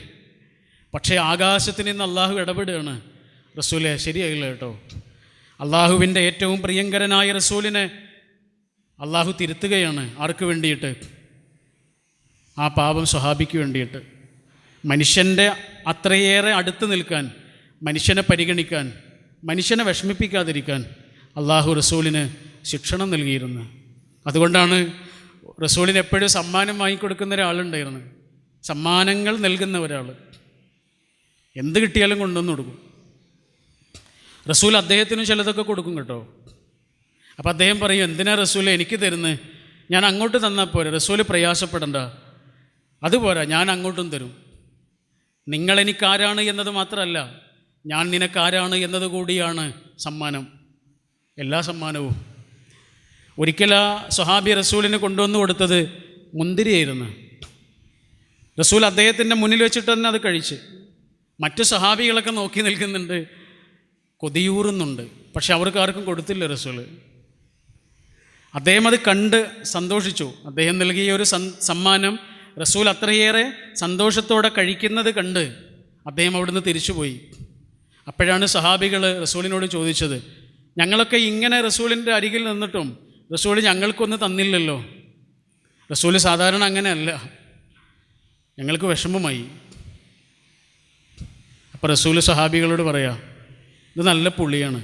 പക്ഷേ ആകാശത്ത് നിന്ന് അള്ളാഹു ഇടപെടുകയാണ്, റസൂലെ ശരിയായില്ല കേട്ടോ. അള്ളാഹുവിൻ്റെ ഏറ്റവും പ്രിയങ്കരനായ റസൂലിനെ അള്ളാഹു തിരുത്തുകയാണ്. ആർക്ക് വേണ്ടിയിട്ട്? ആ പാപം സ്വഹാബിക്ക് വേണ്ടിയിട്ട്. മനുഷ്യൻ്റെ അത്രയേറെ അടുത്ത് നിൽക്കാൻ, മനുഷ്യനെ പരിഗണിക്കാൻ, മനുഷ്യനെ വിഷമിപ്പിക്കാതിരിക്കാൻ അള്ളാഹു റസൂലിന് ശിക്ഷണം നൽകിയിരുന്നു. അതുകൊണ്ടാണ് റസൂലിന് എപ്പോഴും സമ്മാനം വാങ്ങിക്കൊടുക്കുന്ന ഒരാളുണ്ടായിരുന്നു. സമ്മാനങ്ങൾ നൽകുന്ന ഒരാൾ എന്ത് കിട്ടിയാലും കൊണ്ടുവന്ന് കൊടുക്കും. റസൂൽ അദ്ദേഹത്തിനും ചിലതൊക്കെ കൊടുക്കും കേട്ടോ. അപ്പോൾ അദ്ദേഹം പറയും, എന്തിനാ റസൂൽ എനിക്ക് തരുന്നത്? ഞാൻ അങ്ങോട്ട് തന്നാൽ പോരെ, റസൂൽ പ്രയാസപ്പെടണ്ട. അതുപോരാ, ഞാൻ അങ്ങോട്ടും തരും. നിങ്ങളെനിക്കാരാണ് എന്നത് മാത്രമല്ല, ഞാൻ നിനക്കാരാണ് എന്നത് കൂടിയാണ് സമ്മാനം, എല്ലാ സമ്മാനവും. ഒരിക്കൽ ആ സ്വഹാബി റസൂലിന് കൊണ്ടുവന്ന് കൊടുത്തത് മുന്തിരിയായിരുന്നു. റസൂൽ അദ്ദേഹത്തിൻ്റെ മുന്നിൽ വെച്ചിട്ട് തന്നെ അത് കഴിച്ച്. മറ്റു സ്വഹാബികളൊക്കെ നോക്കി നിൽക്കുന്നുണ്ട്, കൊതിയൂറുന്നുണ്ട്. പക്ഷെ അവർക്ക് ആർക്കും കൊടുത്തില്ല റസൂൽ. അദ്ദേഹം അത് കണ്ട് സന്തോഷിച്ചു. അദ്ദേഹം നൽകിയ ഒരു സമ്മാനം റസൂൽ അത്രയേറെ സന്തോഷത്തോടെ കഴിക്കുന്നത് കണ്ട് അദ്ദേഹം അവിടുന്ന് തിരിച്ചുപോയി. അപ്പോഴാണ് സഹാബികൾ റസൂലിനോട് ചോദിച്ചത്, ഞങ്ങളൊക്കെ ഇങ്ങനെ റസൂലിൻ്റെ അരികിൽ നിന്നിട്ടും റസൂൽ ഞങ്ങൾക്കൊന്നും തന്നില്ലല്ലോ. റസൂൽ സാധാരണ അങ്ങനെയല്ല, ഞങ്ങൾക്ക് വിഷമമായി. അപ്പോൾ റസൂൽ സഹാബികളോട് പറയാം, ഇത് നല്ല പുളിയാണ്,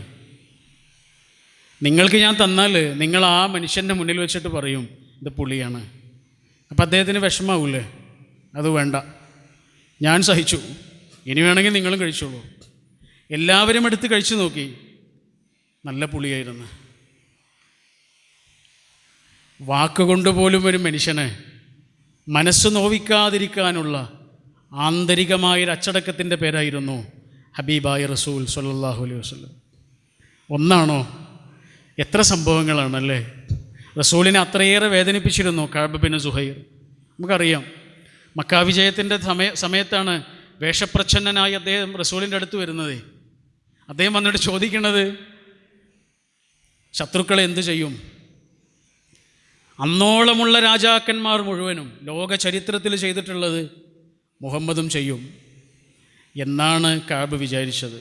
നിങ്ങൾക്ക് ഞാൻ തന്നാൽ നിങ്ങൾ ആ മനുഷ്യൻ്റെ മുന്നിൽ വെച്ചിട്ട് പറയും ഇത് പുളിയാണ്. അപ്പോൾ അദ്ദേഹത്തിന് വിഷമാവൂലേ? അത് വേണ്ട, ഞാൻ സഹിച്ചു, ഇനി വേണമെങ്കിൽ നിങ്ങളും കഴിച്ചോളൂ. എല്ലാവരും എടുത്ത് കഴിച്ചു നോക്കി, നല്ല പുളിയായിരുന്നു. വാക്കുകൊണ്ട് പോലും ഒരു മനുഷ്യനെ മനസ്സ് നോവിക്കാതിരിക്കാനുള്ള ആന്തരികമായൊരു അച്ചടക്കത്തിൻ്റെ പേരായിരുന്നു ഹബീബായ റസൂൽ സ്വല്ലല്ലാഹു അലൈഹി വസല്ലം. ഒന്നാണോ? എത്ര സംഭവങ്ങളാണല്ലേ. റസൂലിനെ അത്രയേറെ വേദനിപ്പിച്ചിരുന്നു കഅബ് ബിൻ സുഹൈർ. നമുക്കറിയാം, മക്കാ വിജയത്തിൻ്റെ സമയത്താണ് വേഷപ്രച്ഛന്നനായി അദ്ദേഹം റസൂലിൻ്റെ അടുത്ത് വരുന്നത്. അദ്ദേഹം വന്നിട്ട് ചോദിക്കുന്നത്, ശത്രുക്കളെ എന്തു ചെയ്യും? അന്നോളമുള്ള രാജാക്കന്മാർ മുഴുവനും ലോക ചരിത്രത്തിൽ ചെയ്തിട്ടുള്ളത് മുഹമ്മദും ചെയ്യും എന്നാണ് കഅബ് വിചാരിച്ചത്.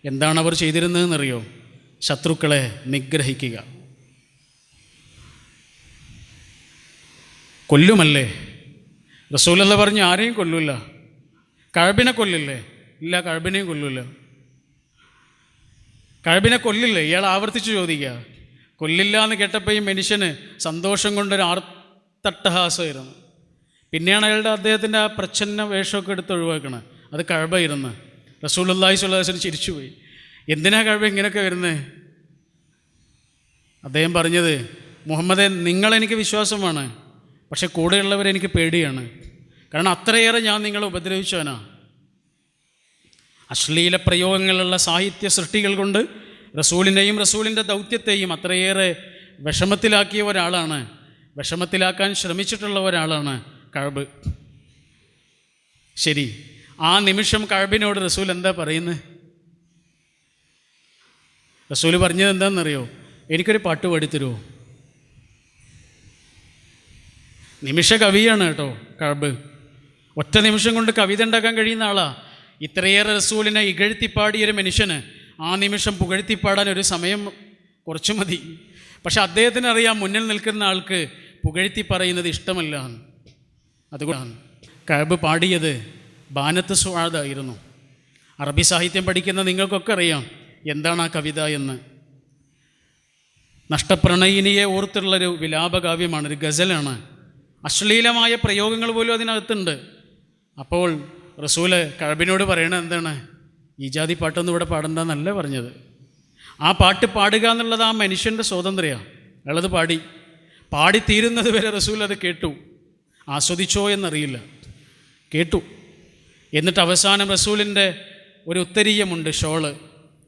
എന്താണ് അവർ ചെയ്തിരുന്നതെന്നറിയോ? ശത്രുക്കളെ നിഗ്രഹിക്കുക. കൊല്ലുമല്ലേ? റസൂലല്ലാഹ് പറഞ്ഞു, ആരെയും കൊല്ലൂല. കഅബിനെ കൊല്ലില്ലേ? ഇല്ല, കഅബിനെയും കൊല്ലൂല. കഅബിനെ കൊല്ലില്ലേ? ഇയാൾ ആവർത്തിച്ച് ചോദിക്കുക. കൊല്ലില്ല എന്ന് കേട്ടപ്പോൾ ഈ മനുഷ്യന് സന്തോഷം കൊണ്ടൊരു ആർത്തട്ടഹാസമായിരുന്നു. പിന്നെയാണ് അദ്ദേഹത്തിൻ്റെ ആ പ്രച്ഛന്ന വേഷമൊക്കെ എടുത്ത് ഒഴിവാക്കണം. അത് കഅബായിരുന്നു. റസൂലുള്ളാഹി സ്വല്ലല്ലാഹു അലൈഹി വസല്ലം ചിരിച്ചുപോയി. എന്തിനാ കഅബ ഇങ്ങനെയൊക്കെ വരുന്നത്? അദ്ദേഹം പറഞ്ഞത്, മുഹമ്മദേ, നിങ്ങളെനിക്ക് വിശ്വാസമാണ്, പക്ഷെ കൂടെയുള്ളവരെനിക്ക് പേടിയാണ്. കാരണം അത്രയേറെ ഞാൻ നിങ്ങളെ ഉപദ്രവിച്ചവനാ. അശ്ലീല പ്രയോഗങ്ങളുള്ള സാഹിത്യ സൃഷ്ടികൾ കൊണ്ട് റസൂലിനെയും റസൂലിൻ്റെ ദൗത്യത്തെയും അത്രയേറെ വിഷമത്തിലാക്കിയ ഒരാളാണ്, വിഷമത്തിലാക്കാൻ ശ്രമിച്ചിട്ടുള്ള ഒരാളാണ് കഅബ്. ശരി, ആ നിമിഷം കഅബിനോട് റസൂൽ എന്താ പറയുന്നത്? റസൂൽ പറഞ്ഞത് എന്താണെന്നറിയോ? എനിക്കൊരു പാട്ട് പാടിത്തരുമോ? നിമിഷ കവിയാണ് കേട്ടോ കഅബ്. ഒറ്റ നിമിഷം കൊണ്ട് കവിത ഉണ്ടാക്കാൻ കഴിയുന്ന ആളാണ്. ഇത്രയേറെ റസൂലിനെ ഇകഴ്ത്തിപ്പാടിയൊരു മനുഷ്യന് ആ നിമിഷം പുകഴ്ത്തിപ്പാടാൻ ഒരു സമയം കുറച്ച് മതി. പക്ഷെ അദ്ദേഹത്തിന് അറിയാം മുന്നിൽ നിൽക്കുന്ന ആൾക്ക് പുകഴ്ത്തി പറയുന്നത് ഇഷ്ടമല്ല. അതുകൊണ്ടാണ് കഅബ് പാടിയത് ബാനത്ത് സുആദായിരുന്നു. അറബി സാഹിത്യം പഠിക്കുന്ന നിങ്ങൾക്കൊക്കെ അറിയാം എന്താണ് ആ കവിത എന്ന്. നഷ്ടപ്രണയിനിയെ ഓർത്തുള്ളൊരു വിലാപകാവ്യമാണ്, ഒരു ഗസലാണ്. അശ്ലീലമായ പ്രയോഗങ്ങൾ പോലും അതിനകത്തുണ്ട്. അപ്പോൾ റസൂല് കഅബിനോട് പറയണത് എന്താണ്? ഈ ജാതി പാട്ടൊന്നും ഇവിടെ പാടണ്ടെന്നല്ല പറഞ്ഞത്. ആ പാട്ട് പാടുക എന്നുള്ളത് ആ മനുഷ്യൻ്റെ സ്വാതന്ത്ര്യമാണ്. അയാളത് പാടിത്തീരുന്നത് വരെ റസൂൽ അത് കേട്ടു. ആസ്വദിച്ചോ എന്നറിയില്ല, കേട്ടു. എന്നിട്ട് അവസാനം റസൂലിൻ്റെ ഒരു ഉത്തരീയമുണ്ട്, ഷോള്,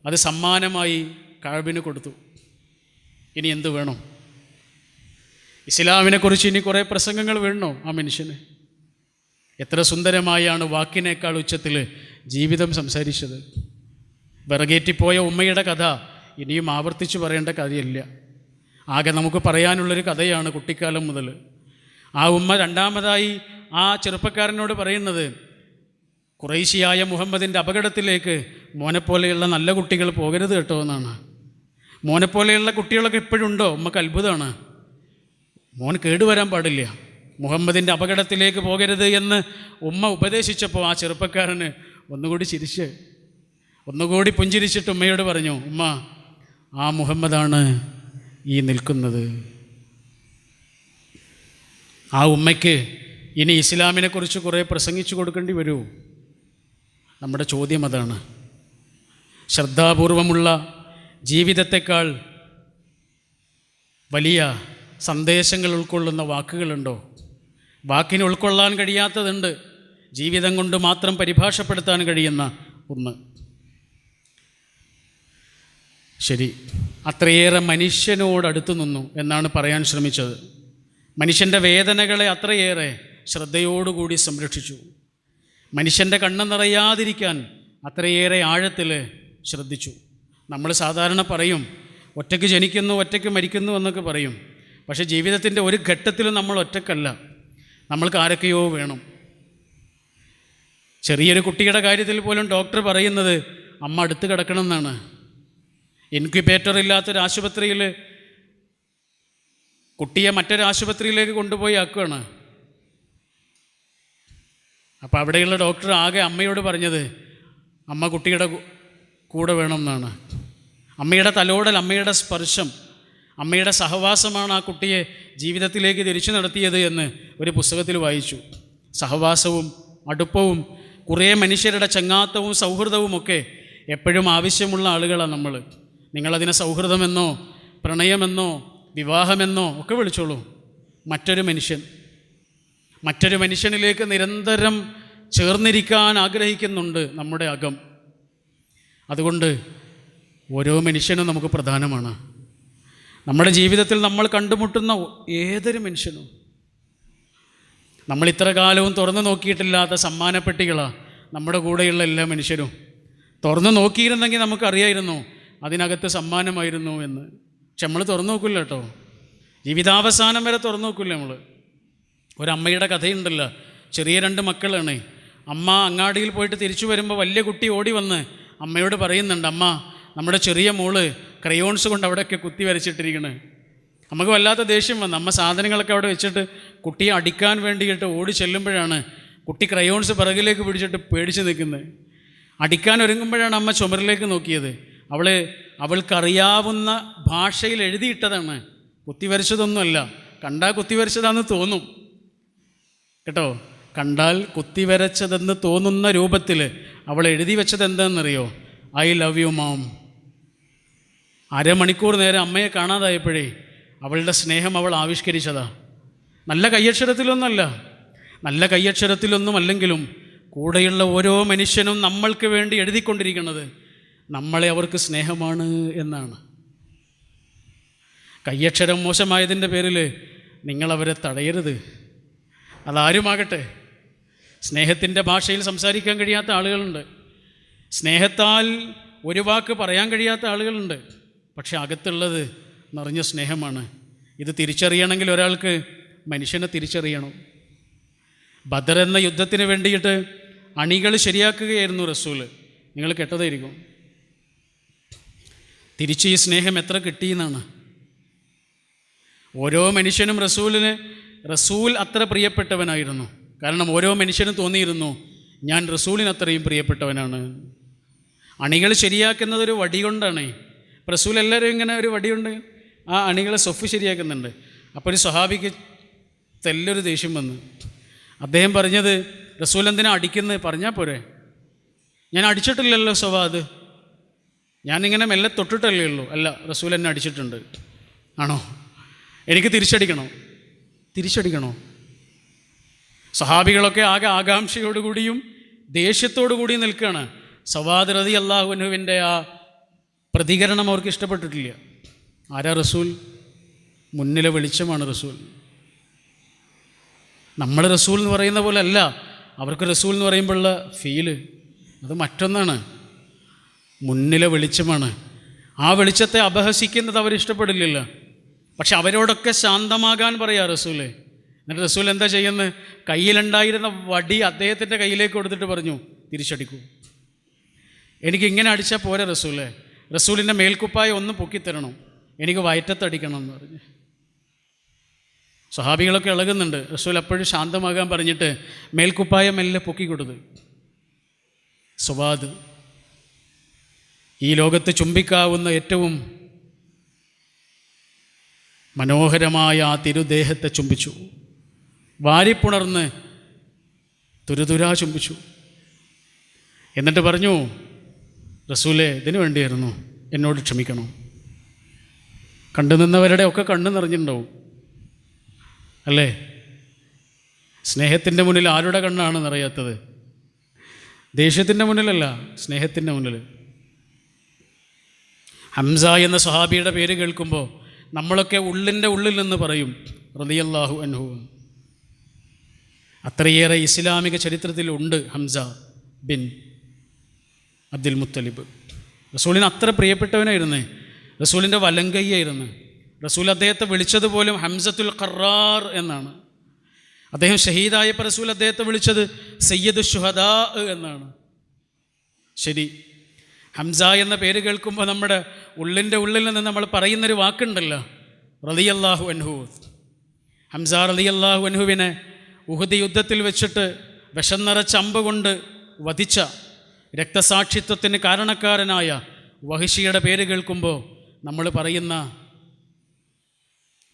അത് സമ്മാനമായി കഅബിന് കൊടുത്തു. ഇനി എന്ത് വേണം? ഇസ്ലാമിനെക്കുറിച്ച് ഇനി കുറേ പ്രസംഗങ്ങൾ വേണോ ആ മനുഷ്യന്? എത്ര സുന്ദരമായാണ് വാക്കിനേക്കാൾ ഉച്ചത്തിൽ ജീവിതം സംസാരിച്ചത്. വിറകേറ്റിപ്പോയ ഉമ്മയുടെ കഥ ഇനിയും ആവർത്തിച്ച് പറയേണ്ട കാര്യമില്ല. ആകെ നമുക്ക് പറയാനുള്ളൊരു കഥയാണ് കുട്ടിക്കാലം മുതൽ. ആ ഉമ്മ രണ്ടാമതായി ആ ചെറുപ്പക്കാരനോട് പറയുന്നത്, ഖുറൈശിയായ മുഹമ്മദിൻ്റെ അപകടത്തിലേക്ക് മോനെപ്പോലെയുള്ള നല്ല കുട്ടികൾ പോകരുത് കേട്ടോ എന്നാണ്. മോനെപ്പോലെയുള്ള കുട്ടികളൊക്കെ ഇപ്പോഴുണ്ടോ? ഉമ്മക്ക് അത്ഭുതമാണ്. മോൻ കേടുവരാൻ പാടില്ല, മുഹമ്മദിൻ്റെ അപകടത്തിലേക്ക് പോകരുത് എന്ന് ഉമ്മ ഉപദേശിച്ചപ്പോൾ ആ ചെറുപ്പക്കാരന് ഒന്നുകൂടി പുഞ്ചിരിച്ചിട്ട് ഉമ്മയോട് പറഞ്ഞു, ഉമ്മ, ആ മുഹമ്മദാണ് ഈ നിൽക്കുന്നത്. ആ ഉമ്മയ്ക്ക് ഇനി ഇസ്ലാമിനെക്കുറിച്ച് കുറേ പ്രസംഗിച്ചു കൊടുക്കേണ്ടി വരൂ? നമ്മുടെ ചോദ്യം അതാണ്. ശ്രദ്ധാപൂർവമുള്ള ജീവിതത്തെക്കാൾ വലിയ സന്ദേശങ്ങൾ ഉൾക്കൊള്ളുന്ന വാക്കുകളുണ്ടോ? വാക്കിന് ഉൾക്കൊള്ളാൻ കഴിയാത്തതുണ്ട്, ജീവിതം കൊണ്ട് മാത്രം പരിഭാഷപ്പെടുത്താൻ കഴിയുന്ന ഒന്ന്. ശരി, അത്രയേറെ മനുഷ്യനോടടുത്തു നിന്നു എന്നാണ് പറയാൻ ശ്രമിച്ചത്. മനുഷ്യൻ്റെ വേദനകളെ അത്രയേറെ ശ്രദ്ധയോടുകൂടി സംരക്ഷിച്ചു. മനുഷ്യൻ്റെ കണ്ണ് നിറയാതിരിക്കാൻ അത്രയേറെ ആഴത്തിൽ ശ്രദ്ധിച്ചു. നമ്മൾ സാധാരണ പറയും ഒറ്റയ്ക്ക് ജനിക്കുന്നു, ഒറ്റയ്ക്ക് മരിക്കുന്നു എന്നൊക്കെ പറയും. പക്ഷേ ജീവിതത്തിൻ്റെ ഒരു ഘട്ടത്തിലും നമ്മൾ ഒറ്റക്കല്ല, നമ്മൾക്ക് ആരൊക്കെയോ വേണം. ചെറിയൊരു കുട്ടിയുടെ കാര്യത്തിൽ പോലും ഡോക്ടർ പറയുന്നത് അമ്മ അടുത്ത് കിടക്കണം എന്നാണ്. ഇൻക്യുബേറ്റർ ഇല്ലാത്തൊരു ആശുപത്രിയിൽ കുട്ടിയെ മറ്റൊരു ആശുപത്രിയിലേക്ക് കൊണ്ടുപോയി ആക്കുകയാണ്. അപ്പോൾ അവിടെയുള്ള ഡോക്ടർ ആകെ അമ്മയോട് പറഞ്ഞത് അമ്മ കുട്ടിയുടെ കൂടെ വേണം എന്നാണ്. അമ്മയുടെ തലോടൽ, അമ്മയുടെ സ്പർശം, അമ്മയുടെ സഹവാസമാണ് ആ കുട്ടിയെ ജീവിതത്തിലേക്ക് തിരിച്ചു നടത്തിയത് എന്ന് ഒരു പുസ്തകത്തിൽ വായിച്ചു. സഹവാസവും അടുപ്പവും കുറേ മനുഷ്യരുടെ ചങ്ങാത്തവും സൗഹൃദവുമൊക്കെ എപ്പോഴും ആവശ്യമുള്ള ആളുകളാണ് നമ്മൾ. നിങ്ങളതിനെ സൗഹൃദമെന്നോ പ്രണയമെന്നോ വിവാഹമെന്നോ ഒക്കെ വിളിച്ചോളൂ. മറ്റൊരു മനുഷ്യനിലേക്ക് നിരന്തരം ചേർന്നിരിക്കാൻ ആഗ്രഹിക്കുന്നുണ്ട് നമ്മുടെ അകം. അതുകൊണ്ട് ഓരോ മനുഷ്യനും നമുക്ക് പ്രധാനമാണ്. നമ്മുടെ ജീവിതത്തിൽ നമ്മൾ കണ്ടുമുട്ടുന്ന ഏതൊരു മനുഷ്യനും നമ്മൾ ഇത്ര കാലവും തുറന്നു നോക്കിയിട്ടില്ലാത്ത സമ്മാനപ്പെട്ടികളാണ് നമ്മുടെ കൂടെയുള്ള എല്ലാ മനുഷ്യരും. തുറന്നു നോക്കിയിരുന്നെങ്കിൽ നമുക്കറിയായിരുന്നു അതിനകത്ത് സമ്മാനമായിരുന്നു എന്ന്. പക്ഷെ നമ്മൾ തുറന്നു നോക്കില്ല കേട്ടോ, ജീവിതാവസാനം വരെ തുറന്നു നോക്കില്ല നമ്മൾ. ഒരമ്മയുടെ കഥയുണ്ടല്ലോ, ചെറിയ 2 മക്കളാണ്. അമ്മ അങ്ങാടിയിൽ പോയിട്ട് തിരിച്ചു വരുമ്പോൾ വലിയ കുട്ടി ഓടി വന്ന് അമ്മയോട് പറയുന്നുണ്ട്, അമ്മ, നമ്മുടെ ചെറിയ മോള് ക്രയോൺസ് കൊണ്ട് അവിടെയൊക്കെ കുത്തി വരച്ചിട്ടിരിക്കണേ. നമുക്ക് വല്ലാത്ത ദേഷ്യം വന്നു. അമ്മ സാധനങ്ങളൊക്കെ അവിടെ വെച്ചിട്ട് കുട്ടിയെ അടിക്കാൻ വേണ്ടിയിട്ട് ഓടി ചെല്ലുമ്പോഴാണ് കുട്ടി ക്രയോൺസ് പിറകിലേക്ക് പിടിച്ചിട്ട് പേടിച്ച് നിൽക്കുന്നത്. അടിക്കാൻ ഒരുങ്ങുമ്പോഴാണ് അമ്മ ചുമരിലേക്ക് നോക്കിയത്. അവൾക്കറിയാവുന്ന ഭാഷയിൽ എഴുതിയിട്ടതാണ്, കുത്തിവരച്ചതൊന്നുമല്ല. കണ്ടാൽ കുത്തിവരച്ചതാണെന്ന് തോന്നും കേട്ടോ, കണ്ടാൽ കുത്തിവരച്ചതെന്ന് തോന്നുന്ന രൂപത്തിൽ അവൾ എഴുതി വെച്ചത് എന്താണെന്നറിയോ? I love you ma'am. അരമണിക്കൂർ നേരം അമ്മയെ കാണാതായപ്പോഴേ അവളുടെ സ്നേഹം അവൾ ആവിഷ്കരിച്ചതാ. നല്ല കയ്യക്ഷരത്തിലൊന്നുമല്ലെങ്കിലും കൂടെയുള്ള ഓരോ മനുഷ്യനും നമ്മൾക്ക് വേണ്ടി എഴുതിക്കൊണ്ടിരിക്കുന്നത് നമ്മളെ അവർക്ക് സ്നേഹമാണ് എന്നാണ്. കയ്യക്ഷരം മോശമായതിൻ്റെ പേരിൽ നിങ്ങളവരെ തടയരുത്. അതാരുമാകട്ടെ. സ്നേഹത്തിൻ്റെ ഭാഷയിൽ സംസാരിക്കാൻ കഴിയാത്ത ആളുകളുണ്ട്, സ്നേഹത്താൽ ഒരു വാക്ക് പറയാൻ കഴിയാത്ത ആളുകളുണ്ട്. പക്ഷെ അകത്തുള്ളത് നിറഞ്ഞ സ്നേഹമാണ്. ഇത് തിരിച്ചറിയണമെങ്കിൽ ഒരാൾക്ക് മനുഷ്യനെ തിരിച്ചറിയണം. ബദർ എന്ന യുദ്ധത്തിന് വേണ്ടിയിട്ട് അണികൾ ശരിയാക്കുകയായിരുന്നു റസൂൽ. നിങ്ങൾ കേട്ടതായിരിക്കും. തിരിച്ച് ഈ സ്നേഹം എത്ര കിട്ടിയെന്നാണ്. ഓരോ മനുഷ്യനും റസൂൽ അത്ര പ്രിയപ്പെട്ടവനായിരുന്നു. കാരണം ഓരോ മനുഷ്യനും തോന്നിയിരുന്നു ഞാൻ റസൂലിന് അത്രയും പ്രിയപ്പെട്ടവനാണ്. അണികൾ ശരിയാക്കുന്നതൊരു വടി കൊണ്ടാണ്. റസൂൽ എല്ലാവരും ഇങ്ങനെ ഒരു വടിയുണ്ട് ആ അണികളെ സൊഫ് ശരിയാക്കുന്നുണ്ട്. അപ്പോൾ ഒരു സ്വഹാബിക്ക് തെല്ലൊരു ദേഷ്യം വന്നു. അദ്ദേഹം പറഞ്ഞത്, റസൂൽ എന്തിനാ അടിക്കുന്നത്, പറഞ്ഞാൽ പോരെ, ഞാൻ അടിച്ചിട്ടില്ലല്ലോ സ്വവാദ്, ഞാനിങ്ങനെ മെല്ലെ തൊട്ടിട്ടല്ലേ ഉള്ളൂ. അല്ല, റസൂൽ എന്നെ അടിച്ചിട്ടുണ്ട്. ആണോ? എനിക്ക് തിരിച്ചടിക്കണോ? സഹാബികളൊക്കെ ആകെ ആകാംക്ഷയോടുകൂടിയും ദേഷ്യത്തോടു കൂടിയും നിൽക്കുകയാണ്. സവാദ് റളിയല്ലാഹു അൻഹുവിൻ്റെ ആ പ്രതികരണം അവർക്ക് ഇഷ്ടപ്പെട്ടിട്ടില്ല. ആരാ റസൂൽ? മുന്നിലെ വെളിച്ചമാണ് റസൂൽ. നമ്മൾ റസൂൽ എന്ന് പറയുന്ന പോലെ അല്ല അവർക്ക് റസൂൽ എന്ന് പറയുമ്പോഴുള്ള ഫീല്, അത് മറ്റൊന്നാണ്. മുന്നിലെ വെളിച്ചമാണ്. ആ വെളിച്ചത്തെ അപഹസിക്കുന്നത് അവരിഷ്ടപ്പെടില്ലല്ലോ. പക്ഷെ അവരോടൊക്കെ ശാന്തമാകാൻ പറയാ റസൂല്. എന്നിട്ട് റസൂൽ എന്താ ചെയ്യുന്നത്? കയ്യിലുണ്ടായിരുന്ന വടി അദ്ദേഹത്തിൻ്റെ കയ്യിലേക്ക് കൊടുത്തിട്ട് പറഞ്ഞു, തിരിച്ചടിക്കൂ. എനിക്കിങ്ങനെ അടിച്ചാൽ പോരെ റസൂലെ, റസൂലിൻ്റെ മേൽക്കുപ്പായ ഒന്ന് പൊക്കിത്തരണം, എനിക്ക് വയറ്റത്തടിക്കണം എന്ന് പറഞ്ഞു. സ്വഹാബികളൊക്കെ ഇളകുന്നുണ്ട്. റസൂൽ അപ്പോഴും ശാന്തമാകാൻ പറഞ്ഞിട്ട് മേൽക്കുപ്പായ മെല്ലെ പൊക്കിക്കൊടുത്ത്. സ്വവാദ്, ഈ ലോകത്ത് ചുംബിക്കാവുന്ന ഏറ്റവും മനോഹരമായ ആ തിരുദേഹത്തെ ചുംബിച്ചു. വാരിപ്പുണർന്ന് തുരുതുരാ ചുംബിച്ചു. എന്നിട്ട് പറഞ്ഞു, റസൂലേ, ഇതിനു വേണ്ടിയായിരുന്നു, എന്നോട് ക്ഷമിക്കണം. കണ്ടു നിന്നവരുടെ ഒക്കെ കണ്ണു നിറഞ്ഞിട്ടുണ്ടാവും അല്ലേ? സ്നേഹത്തിൻ്റെ മുന്നിൽ ആരുടെ കണ്ണാണ് നിറയാത്തത്? ദേഷ്യത്തിൻ്റെ മുന്നിലല്ല, സ്നേഹത്തിൻ്റെ മുന്നിൽ. ഹംസ എന്ന സ്വഹാബിയുടെ പേര് കേൾക്കുമ്പോൾ നമ്മളൊക്കെ ഉള്ളിൻ്റെ ഉള്ളിൽ നിന്ന് പറയും റളിയല്ലാഹു അൻഹു. അത്രയേറെ ഇസ്ലാമിക ചരിത്രത്തിലുണ്ട് ഹംസ ബിൻ അബ്ദുൽ മുത്തലിബ്. റസൂലിന് അത്ര പ്രിയപ്പെട്ടവനായിരുന്നു. റസൂലിൻ്റെ വലങ്കയ്യായിരുന്നു. റസൂൽ അദ്ദേഹത്തെ വിളിച്ചതുപോലും ഹംസത്തുൽ ഖറാർ എന്നാണ്. അദ്ദേഹം ഷഹീദായപ്പോൾ റസൂൽ അദ്ദേഹത്തെ വിളിച്ചത് സയ്യിദു ശുഹദാ എന്നാണ്. ശരി, ഹംസ എന്ന പേര് കേൾക്കുമ്പോൾ നമ്മുടെ ഉള്ളിൻ്റെ ഉള്ളിൽ നിന്ന് നമ്മൾ പറയുന്നൊരു വാക്കുണ്ടല്ലോ, റളിയല്ലാഹു അൻഹു. ഹംസ റളിയല്ലാഹു അൻഹുവിനെ ഉഹദ് യുദ്ധത്തിൽ വെച്ചിട്ട് വിഷം നിറച്ച അമ്പ് കൊണ്ട് വധിച്ച രക്തസാക്ഷിത്വത്തിന് കാരണക്കാരനായ വഹിഷിയുടെ പേര് കേൾക്കുമ്പോൾ നമ്മൾ പറയുന്ന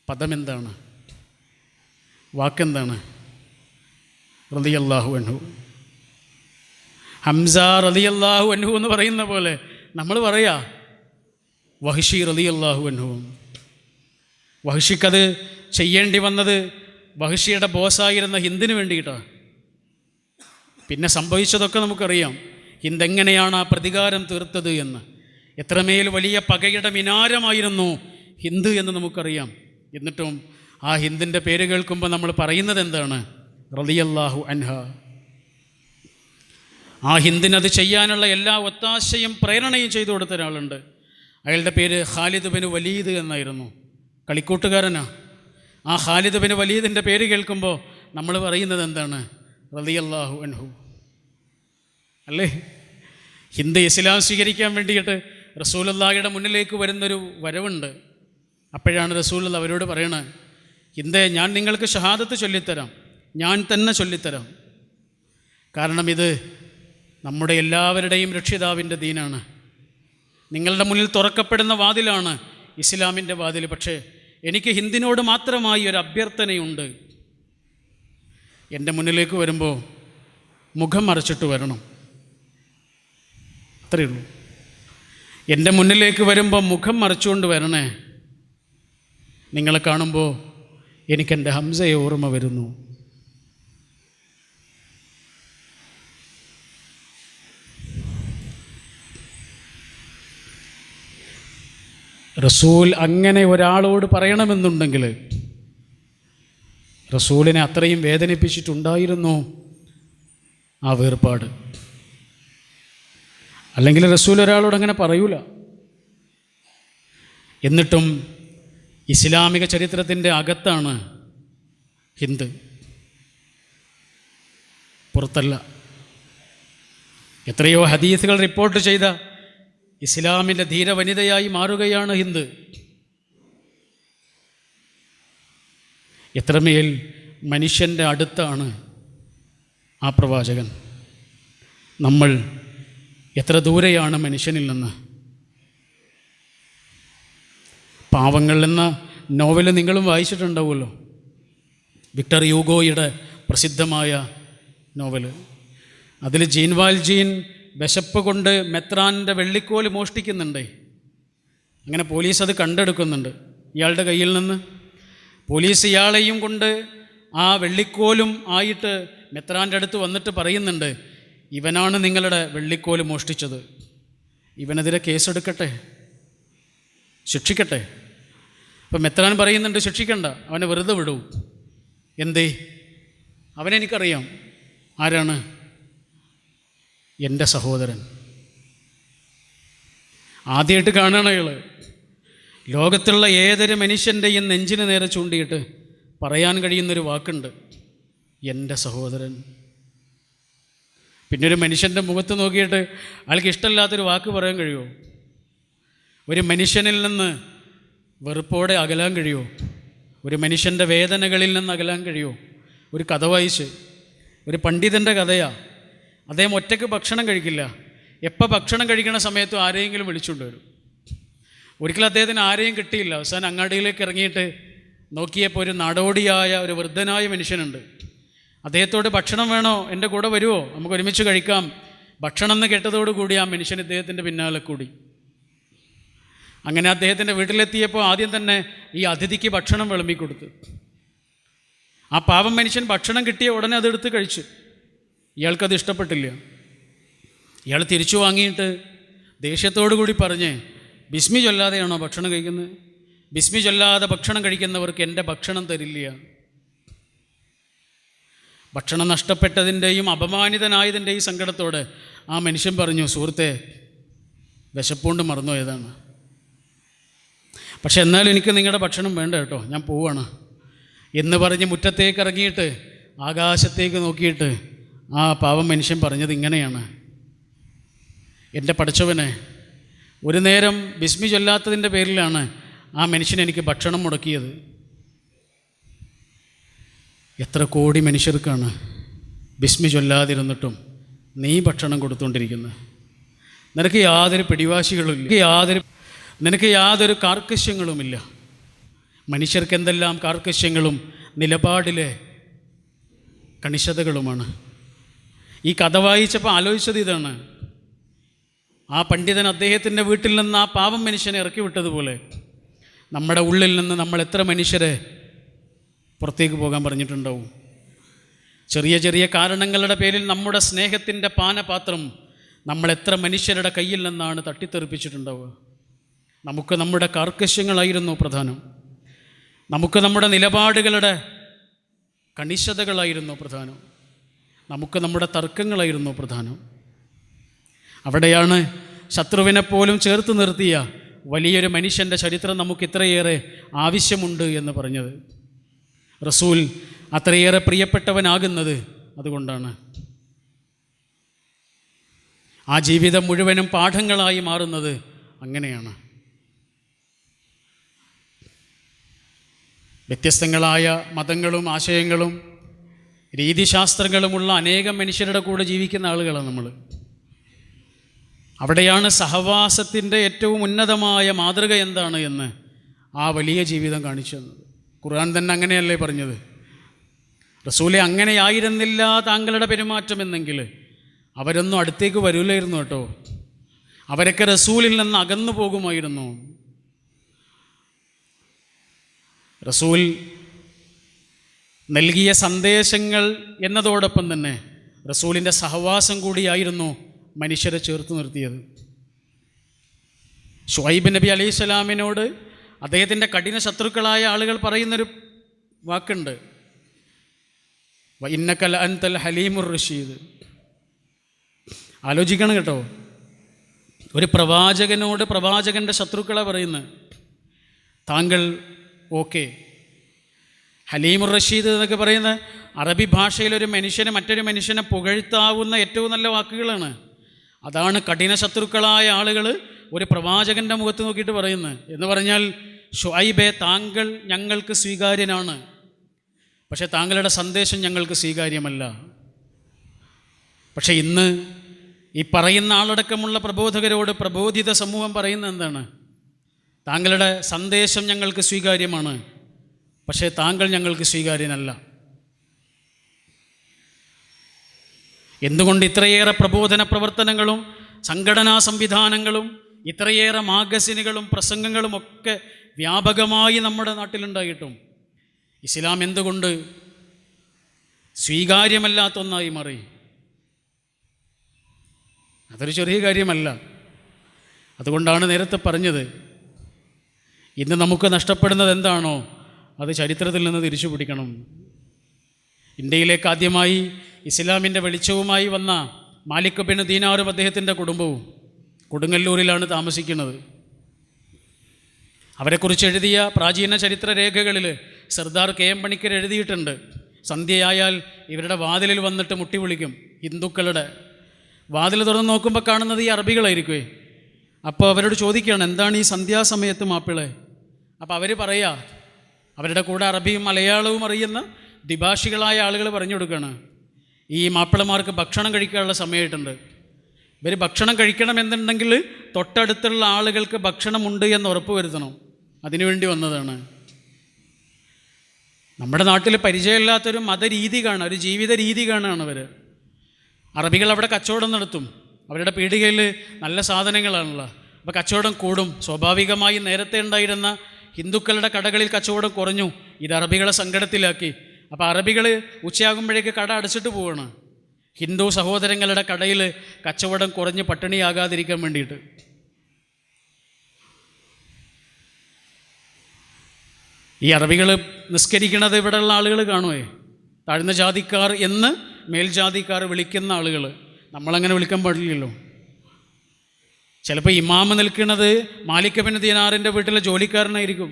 പദമെന്താണ്, വാക്കെന്താണ്? റളിയല്ലാഹു അൻഹു. ഹംസ റളിയല്ലാഹു അൻഹു എന്ന് പറയുന്ന പോലെ നമ്മൾ പറയാ വഹിഷി റളിയല്ലാഹു അൻഹു. വഹിഷിക്കത് ചെയ്യേണ്ടി വന്നത് വഹിഷിയുടെ ബോസായിരുന്ന ഹിന്ദിന് വേണ്ടിയിട്ടാണ്. പിന്നെ സംഭവിച്ചതൊക്കെ നമുക്കറിയാം. ഹിന്ദ് എങ്ങനെയാണ് ആ പ്രതികാരം തീർത്തത് എന്ന്. എത്രമേൽ വലിയ പകയുടെ മിനാരമായിരുന്നു ഹിന്ദ് എന്ന് നമുക്കറിയാം. എന്നിട്ടും ആ ഹിന്ദിൻ്റെ പേര് കേൾക്കുമ്പോൾ നമ്മൾ പറയുന്നത് എന്താണ്? റളിയല്ലാഹു അൻഹ. ആ ഹിന്ദിനത് ചെയ്യാനുള്ള എല്ലാ ഒത്താശയും പ്രേരണയും ചെയ്തു കൊടുത്ത ഒരാളുണ്ട്. അയാളുടെ പേര് ഖാലിദ് ബിൻ വലീദ് എന്നായിരുന്നു. കളിക്കൂട്ടുകാരനാ. ആ ഖാലിദ് ബിൻ വലീദിൻ്റെ പേര് കേൾക്കുമ്പോൾ നമ്മൾ പറയുന്നത് എന്താണ്? റളിയല്ലാഹു അൻഹു അല്ലേ? ഹിന്ദ് ഇസ്ലാം സ്വീകരിക്കാൻ വേണ്ടിയിട്ട് റസൂലുള്ളാഹിയുടെ മുന്നിലേക്ക് വരുന്നൊരു വരവുണ്ട്. അപ്പോഴാണ് റസൂലുള്ള അവരോട് പറയണത്, ഹിന്ദേ, ഞാൻ നിങ്ങൾക്ക് ഷഹാദത്ത് ചൊല്ലിത്തരാം, ഞാൻ തന്നെ ചൊല്ലിത്തരാം. കാരണം ഇത് നമ്മുടെ എല്ലാവരുടെയും രക്ഷിതാവിൻ്റെ ദീനാണ്. നിങ്ങളുടെ മുന്നിൽ തുറക്കപ്പെടുന്ന വാതിലാണ് ഇസ്ലാമിൻ്റെ വാതിൽ. പക്ഷേ എനിക്ക് ഹിന്ദിനോട് മാത്രമായി ഒരു അഭ്യർത്ഥനയുണ്ട്. എൻ്റെ മുന്നിലേക്ക് വരുമ്പോൾ മുഖം മറച്ചിട്ട് വരണം, അത്രയേ ഉള്ളൂ. എൻ്റെ മുന്നിലേക്ക് വരുമ്പോൾ മുഖം മറച്ചുകൊണ്ട് വരണേ. നിങ്ങളെ കാണുമ്പോൾ എനിക്കെൻ്റെ ഹംസയെ ഓർമ്മ വരുന്നു. റസൂൽ അങ്ങനെ ഒരാളോട് പറയണമെന്നുണ്ടെങ്കിൽ റസൂലിനെ അത്രയും വേദനിപ്പിച്ചിട്ടുണ്ടായിരുന്നു ആ വേർപാട്. അല്ലെങ്കിൽ റസൂൽ ഒരാളോട് അങ്ങനെ പറയൂല. എന്നിട്ടും ഇസ്ലാമിക ചരിത്രത്തിൻ്റെ അകത്താണ് ഹിന്ദ്. പുറത്തല്ല. എത്രയോ ഹദീസുകൾ റിപ്പോർട്ട് ചെയ്ത ഇസ്ലാമിൻ്റെ ധീരവനിതയായി മാറുകയാണ് ഹിന്ദ്. എത്രമേൽ മനുഷ്യൻ്റെ അടുത്താണ് ആ പ്രവാചകൻ. നമ്മൾ എത്ര ദൂരെയാണ് മനുഷ്യനിൽ നിന്ന്. പാവങ്ങൾ എന്ന നോവൽ നിങ്ങളും വായിച്ചിട്ടുണ്ടാവുമല്ലോ. വിക്ടർ യൂഗോയുടെ പ്രസിദ്ധമായ നോവൽ. അതിൽ ജീൻ വാൽജീൻ വിശപ്പ് കൊണ്ട് മെത്രാൻ്റെ വെള്ളിക്കോല് മോഷ്ടിക്കുന്നുണ്ട്. അങ്ങനെ പോലീസ് അത് കണ്ടെടുക്കുന്നുണ്ട് ഇയാളുടെ കയ്യിൽ നിന്ന്. പോലീസ് ഇയാളെയും കൊണ്ട് ആ വെള്ളിക്കോലും ആയിട്ട് മെത്രാൻ്റെ അടുത്ത് വന്നിട്ട് പറയുന്നുണ്ട്, ഇവനാണ് നിങ്ങളുടെ വെള്ളിക്കോല് മോഷ്ടിച്ചത്, ഇവനെതിരെ കേസെടുക്കട്ടെ, ശിക്ഷിക്കട്ടെ. അപ്പം മെത്രാൻ പറയുന്നുണ്ട്, ശിക്ഷിക്കണ്ട, അവനെ വെറുതെ വിടൂ. എന്തേ? അവനെനിക്കറിയാം. ആരാണ്? എൻ്റെ സഹോദരൻ. ആദ്യമായിട്ട് കാണുകയാണ് അയാൾ. ലോകത്തുള്ള ഏതൊരു മനുഷ്യൻ്റെയും നെഞ്ചിന് നേരെ ചൂണ്ടിയിട്ട് പറയാൻ കഴിയുന്നൊരു വാക്കുണ്ട്, എൻ്റെ സഹോദരൻ. പിന്നെ ഒരു മനുഷ്യൻ്റെ മുഖത്ത് നോക്കിയിട്ട് അയാൾക്ക് ഇഷ്ടമില്ലാത്തൊരു വാക്ക് പറയാൻ കഴിയുമോ? ഒരു മനുഷ്യനിൽ നിന്ന് വെറുപ്പോടെ അകലാൻ കഴിയുമോ? ഒരു മനുഷ്യൻ്റെ വേദനകളിൽ നിന്ന് അകലാൻ കഴിയുമോ? ഒരു കഥ വായിച്ച്, ഒരു പണ്ഡിതൻ്റെ കഥയാണ്. അദ്ദേഹം ഒറ്റയ്ക്ക് ഭക്ഷണം കഴിക്കില്ല. എപ്പോൾ ഭക്ഷണം കഴിക്കുന്ന സമയത്തും ആരെയെങ്കിലും വിളിച്ചുകൊണ്ട് വരും. ഒരിക്കലും അദ്ദേഹത്തിന് ആരെയും കിട്ടിയില്ല. അവസാനം അങ്ങാടിയിലേക്ക് ഇറങ്ങിയിട്ട് നോക്കിയപ്പോൾ ഒരു നാടോടിയായ ഒരു വൃദ്ധനായ മനുഷ്യനുണ്ട്. അദ്ദേഹത്തോട് ഭക്ഷണം വേണോ, എൻ്റെ കൂടെ വരുമോ, നമുക്ക് ഒരുമിച്ച് കഴിക്കാം. ഭക്ഷണം എന്ന് കേട്ടതോടുകൂടി ആ മനുഷ്യൻ ഇദ്ദേഹത്തിൻ്റെ പിന്നാലെ കൂടി. അങ്ങനെ അദ്ദേഹത്തിൻ്റെ വീട്ടിലെത്തിയപ്പോൾ ആദ്യം തന്നെ ഈ അതിഥിക്ക് ഭക്ഷണം വിളമ്പിക്കൊടുത്തു. ആ പാവം മനുഷ്യൻ ഭക്ഷണം കിട്ടിയ ഉടനെ അതെടുത്ത് കഴിച്ചു. ഇയാൾക്കത് ഇഷ്ടപ്പെട്ടില്ല. ഇയാൾ തിരിച്ചു വാങ്ങിയിട്ട് ദേഷ്യത്തോടു കൂടി പറഞ്ഞ്, ബിസ്മി ചൊല്ലാതെയാണോ ഭക്ഷണം കഴിക്കുന്നത്? ബിസ്മി ചൊല്ലാതെ ഭക്ഷണം കഴിക്കുന്നവർക്ക് എൻ്റെ ഭക്ഷണം തരില്ല. ഭക്ഷണം നഷ്ടപ്പെട്ടതിൻ്റെയും അപമാനിതനായതിൻ്റെയും സങ്കടത്തോടെ ആ മനുഷ്യൻ പറഞ്ഞു, സുഹൃത്തെ, വിശപ്പുകൊണ്ട് മറന്നുപോയതാണ്. പക്ഷെ എന്നാലും എനിക്ക് നിങ്ങളുടെ ഭക്ഷണം വേണ്ട കേട്ടോ, ഞാൻ പോവാണ് എന്ന് പറഞ്ഞ് മുറ്റത്തേക്ക് ഇറങ്ങിയിട്ട് ആകാശത്തേക്ക് നോക്കിയിട്ട് ആ പാവം മനുഷ്യൻ പറഞ്ഞത് ഇങ്ങനെയാണ്, എൻ്റെ പഠിച്ചവനെ, ഒരു നേരം ബിസ്മി ചൊല്ലാത്തതിൻ്റെ പേരിലാണ് ആ മനുഷ്യൻ എനിക്ക് ഭക്ഷണം മുടക്കിയത്. എത്ര കോടി മനുഷ്യർക്കാണ് ബിസ്മി ചൊല്ലാതിരുന്നിട്ടും നീ ഭക്ഷണം കൊടുത്തുകൊണ്ടിരിക്കുന്നത്? നിനക്ക് യാതൊരു പിടിവാശികളുമില്ല, നിനക്ക് യാതൊരു കാർക്കശ്യങ്ങളുമില്ല. മനുഷ്യർക്ക് എന്തെല്ലാം കാർക്കശ്യങ്ങളും നിലപാടിലെ കണിശതകളുമാണ്. ഈ കഥ വായിച്ചപ്പോൾ ആലോചിച്ചത് ഇതാണ്. ആ പണ്ഡിതൻ അദ്ദേഹത്തിൻ്റെ വീട്ടിൽ നിന്ന് ആ പാവം മനുഷ്യനെ ഇറക്കി വിട്ടതുപോലെ നമ്മുടെ ഉള്ളിൽ നിന്ന് നമ്മൾ എത്ര മനുഷ്യരെ പുറത്തേക്ക് പോകാൻ പറഞ്ഞിട്ടുണ്ടാവും. ചെറിയ ചെറിയ കാരണങ്ങളുടെ പേരിൽ നമ്മുടെ സ്നേഹത്തിൻ്റെ പാനപാത്രം നമ്മൾ എത്ര മനുഷ്യരുടെ കയ്യിൽ നിന്നാണ് തട്ടിത്തെറിപ്പിച്ചിട്ടുണ്ടാവുക. നമുക്ക് നമ്മുടെ കാർക്കശ്യങ്ങളായിരുന്നു പ്രധാനം. നമുക്ക് നമ്മുടെ നിലപാടുകളുടെ കണിശതകളായിരുന്നു പ്രധാനം. നമുക്ക് നമ്മുടെ തർക്കങ്ങളായിരുന്നു പ്രധാനം. അവിടെയാണ് ശത്രുവിനെ പോലും ചേർത്ത് നിർത്തിയ വലിയൊരു മനുഷ്യൻ്റെ ചരിത്രം നമുക്ക് ഇത്രയേറെ ആവശ്യമുണ്ട് എന്ന് പറഞ്ഞത്. റസൂൽ അത്രയേറെ പ്രിയപ്പെട്ടവനാകുന്നത് അതുകൊണ്ടാണ്. ആ ജീവിതം മുഴുവനും പാഠങ്ങളായി മാറുന്നത് അങ്ങനെയാണ്. വ്യത്യസ്തങ്ങളായ മതങ്ങളും ആശയങ്ങളും രീതിശാസ്ത്രങ്ങളുമുള്ള അനേകം മനുഷ്യരുടെ കൂടെ ജീവിക്കുന്ന ആളുകളാണ് നമ്മൾ. അവിടെയാണ് സഹവാസത്തിൻ്റെ ഏറ്റവും ഉന്നതമായ മാതൃക എന്താണ് എന്ന് ആ വലിയ ജീവിതം കാണിച്ചു തന്നത്. ഖുർആൻ തന്നെ അങ്ങനെയല്ലേ പറഞ്ഞത്? റസൂലെ, അങ്ങനെയായിരുന്നില്ല താങ്കളുടെ പെരുമാറ്റം എന്നെങ്കിൽ അവരൊന്നും അടുത്തേക്ക് വരില്ലായിരുന്നു കേട്ടോ. അവരൊക്കെ റസൂലിൽ നിന്ന് അകന്നു പോകുമായിരുന്നു. റസൂൽ നൽകിയ സന്ദേശങ്ങൾ എന്നതോടൊപ്പം തന്നെ റസൂലിൻ്റെ സഹവാസം കൂടിയായിരുന്നു മനുഷ്യരെ ചേർത്ത് നിർത്തിയത്. ഷുഐബ് നബി അലൈഹി സ്വലാമിനോട് അദ്ദേഹത്തിൻ്റെ കഠിന ശത്രുക്കളായ ആളുകൾ പറയുന്നൊരു വാക്കുണ്ട്, ഇന്നക ലഅൻതൽ ഹലീമുർ റഷീദ്. ആലോചിക്കണം കേട്ടോ. ഒരു പ്രവാചകനോട് പ്രവാചകൻ്റെ ശത്രുക്കളെ പറയുന്നത്, താങ്കൾ ഓക്കെ ഹലീമുർ റഷീദ് എന്നൊക്കെ പറയുന്ന അറബി ഭാഷയിലൊരു മനുഷ്യനെ മറ്റൊരു മനുഷ്യനെ പുകഴ്ത്താവുന്ന ഏറ്റവും നല്ല വാക്കുകളാണ്. അതാണ് കഠിന ശത്രുക്കളായ ആളുകൾ ഒരു പ്രവാചകൻ്റെ മുഖത്ത് നോക്കിയിട്ട് പറയുന്നത്. എന്ന് പറഞ്ഞാൽ, ഷുഐബേ, താങ്കൾ ഞങ്ങൾക്ക് സ്വീകാര്യനാണ്, പക്ഷേ താങ്കളുടെ സന്ദേശം ഞങ്ങൾക്ക് സ്വീകാര്യമല്ല. പക്ഷേ ഇന്ന് ഈ പറയുന്ന ആളടക്കമുള്ള പ്രബോധകരോട് പ്രബോധിത സമൂഹം പറയുന്നത് എന്താണ്? താങ്കളുടെ സന്ദേശം ഞങ്ങൾക്ക് സ്വീകാര്യമാണ്, പക്ഷേ താങ്കൾ ഞങ്ങൾക്ക് സ്വീകാര്യനല്ല. എന്തുകൊണ്ട് ഇത്രയേറെ പ്രബോധന പ്രവർത്തനങ്ങളും സംഘടനാ സംവിധാനങ്ങളും ഇത്രയേറെ മാഗസിനുകളും പ്രസംഗങ്ങളും ഒക്കെ വ്യാപകമായി നമ്മുടെ നാട്ടിലുണ്ടായിട്ടും ഇസ്ലാം എന്തുകൊണ്ട് സ്വീകാര്യമല്ലാത്ത ഒന്നായി മാറി? അതൊരു ചെറിയ കാര്യമല്ല. അതുകൊണ്ടാണ് നേരത്തെ പറഞ്ഞത്, ഇന്ന് നമുക്ക് നഷ്ടപ്പെടുന്നത് എന്താണോ അത് ചരിത്രത്തിൽ നിന്ന് തിരിച്ചു പിടിക്കണം. ഇന്ത്യയിലേക്ക് ആദ്യമായി ഇസ്ലാമിൻ്റെ വെളിച്ചവുമായി വന്ന മാലിക് ബിൻ ദീനാറും അദ്ദേഹത്തിൻ്റെ കുടുംബവും കൊടുങ്ങല്ലൂരിലാണ് താമസിക്കുന്നത്. അവരെക്കുറിച്ച് എഴുതിയ പ്രാചീന ചരിത്ര രേഖകളിൽ സർദാർ KM പണിക്കർ എഴുതിയിട്ടുണ്ട്, സന്ധ്യയായാൽ ഇവരുടെ വാതിലിൽ വന്നിട്ട് മുട്ടി വിളിക്കും. ഹിന്ദുക്കളുടെ വാതിൽ തുറന്ന് നോക്കുമ്പോൾ കാണുന്നത് ഈ അറബികളായിരിക്കുമേ. അപ്പോൾ അവരോട് ചോദിക്കുകയാണ്, എന്താണ് ഈ സന്ധ്യാസമയത്ത് മാപ്പിളെ? അപ്പോൾ അവർ പറയുക, അവരുടെ കൂടെ അറബിയും മലയാളവും അറിയുന്ന ദ്വിഭാഷികളായ ആളുകൾ പറഞ്ഞു കൊടുക്കുകയാണ്, ഈ മാപ്പിളമാർക്ക് ഭക്ഷണം കഴിക്കാനുള്ള സമയമായിട്ടുണ്ട്. ഇവർ ഭക്ഷണം കഴിക്കണമെന്നുണ്ടെങ്കിൽ തൊട്ടടുത്തുള്ള ആളുകൾക്ക് ഭക്ഷണമുണ്ട് എന്ന് ഉറപ്പ് വരുത്തണം. അതിനുവേണ്ടി വന്നതാണ്. നമ്മുടെ നാട്ടിൽ പരിചയമില്ലാത്തൊരു മതരീതി കാണുക, ഒരു ജീവിത രീതി കാണുകയാണ് അവർ. അറബികൾ അവിടെ കച്ചവടം നടത്തും, അവരുടെ പീടികയിൽ നല്ല സാധനങ്ങളാണല്ലോ, അപ്പോൾ കച്ചവടം കൂടും. സ്വാഭാവികമായി നേരത്തെ ഉണ്ടായിരുന്ന ഹിന്ദുക്കളുടെ കടകളിൽ കച്ചവടം കുറഞ്ഞു. ഇത് അറബികളെ സങ്കടത്തിലാക്കി. അപ്പോൾ അറബികൾ ഉച്ചയാകുമ്പോഴേക്ക് കട അടച്ചിട്ട് പോവുകയാണ്. ഹിന്ദു സഹോദരങ്ങളുടെ കടയിൽ കച്ചവടം കുറഞ്ഞ് പട്ടിണിയാകാതിരിക്കാൻ വേണ്ടിയിട്ട്. ഈ അറബികൾ നിസ്കരിക്കണത് ഇവിടെയുള്ള ആളുകൾ കാണുമേ, താഴ്ന്ന ജാതിക്കാർ എന്ന് മേൽജാതിക്കാർ വിളിക്കുന്ന ആളുകൾ. നമ്മളങ്ങനെ വിളിക്കാൻ പാടില്ലല്ലോ. ചിലപ്പോൾ ഇമാമ് നിൽക്കുന്നത് മാലിക് ബിൻ ദീനാറിൻ്റെ വീട്ടിലെ ജോലിക്കാരനായിരിക്കും.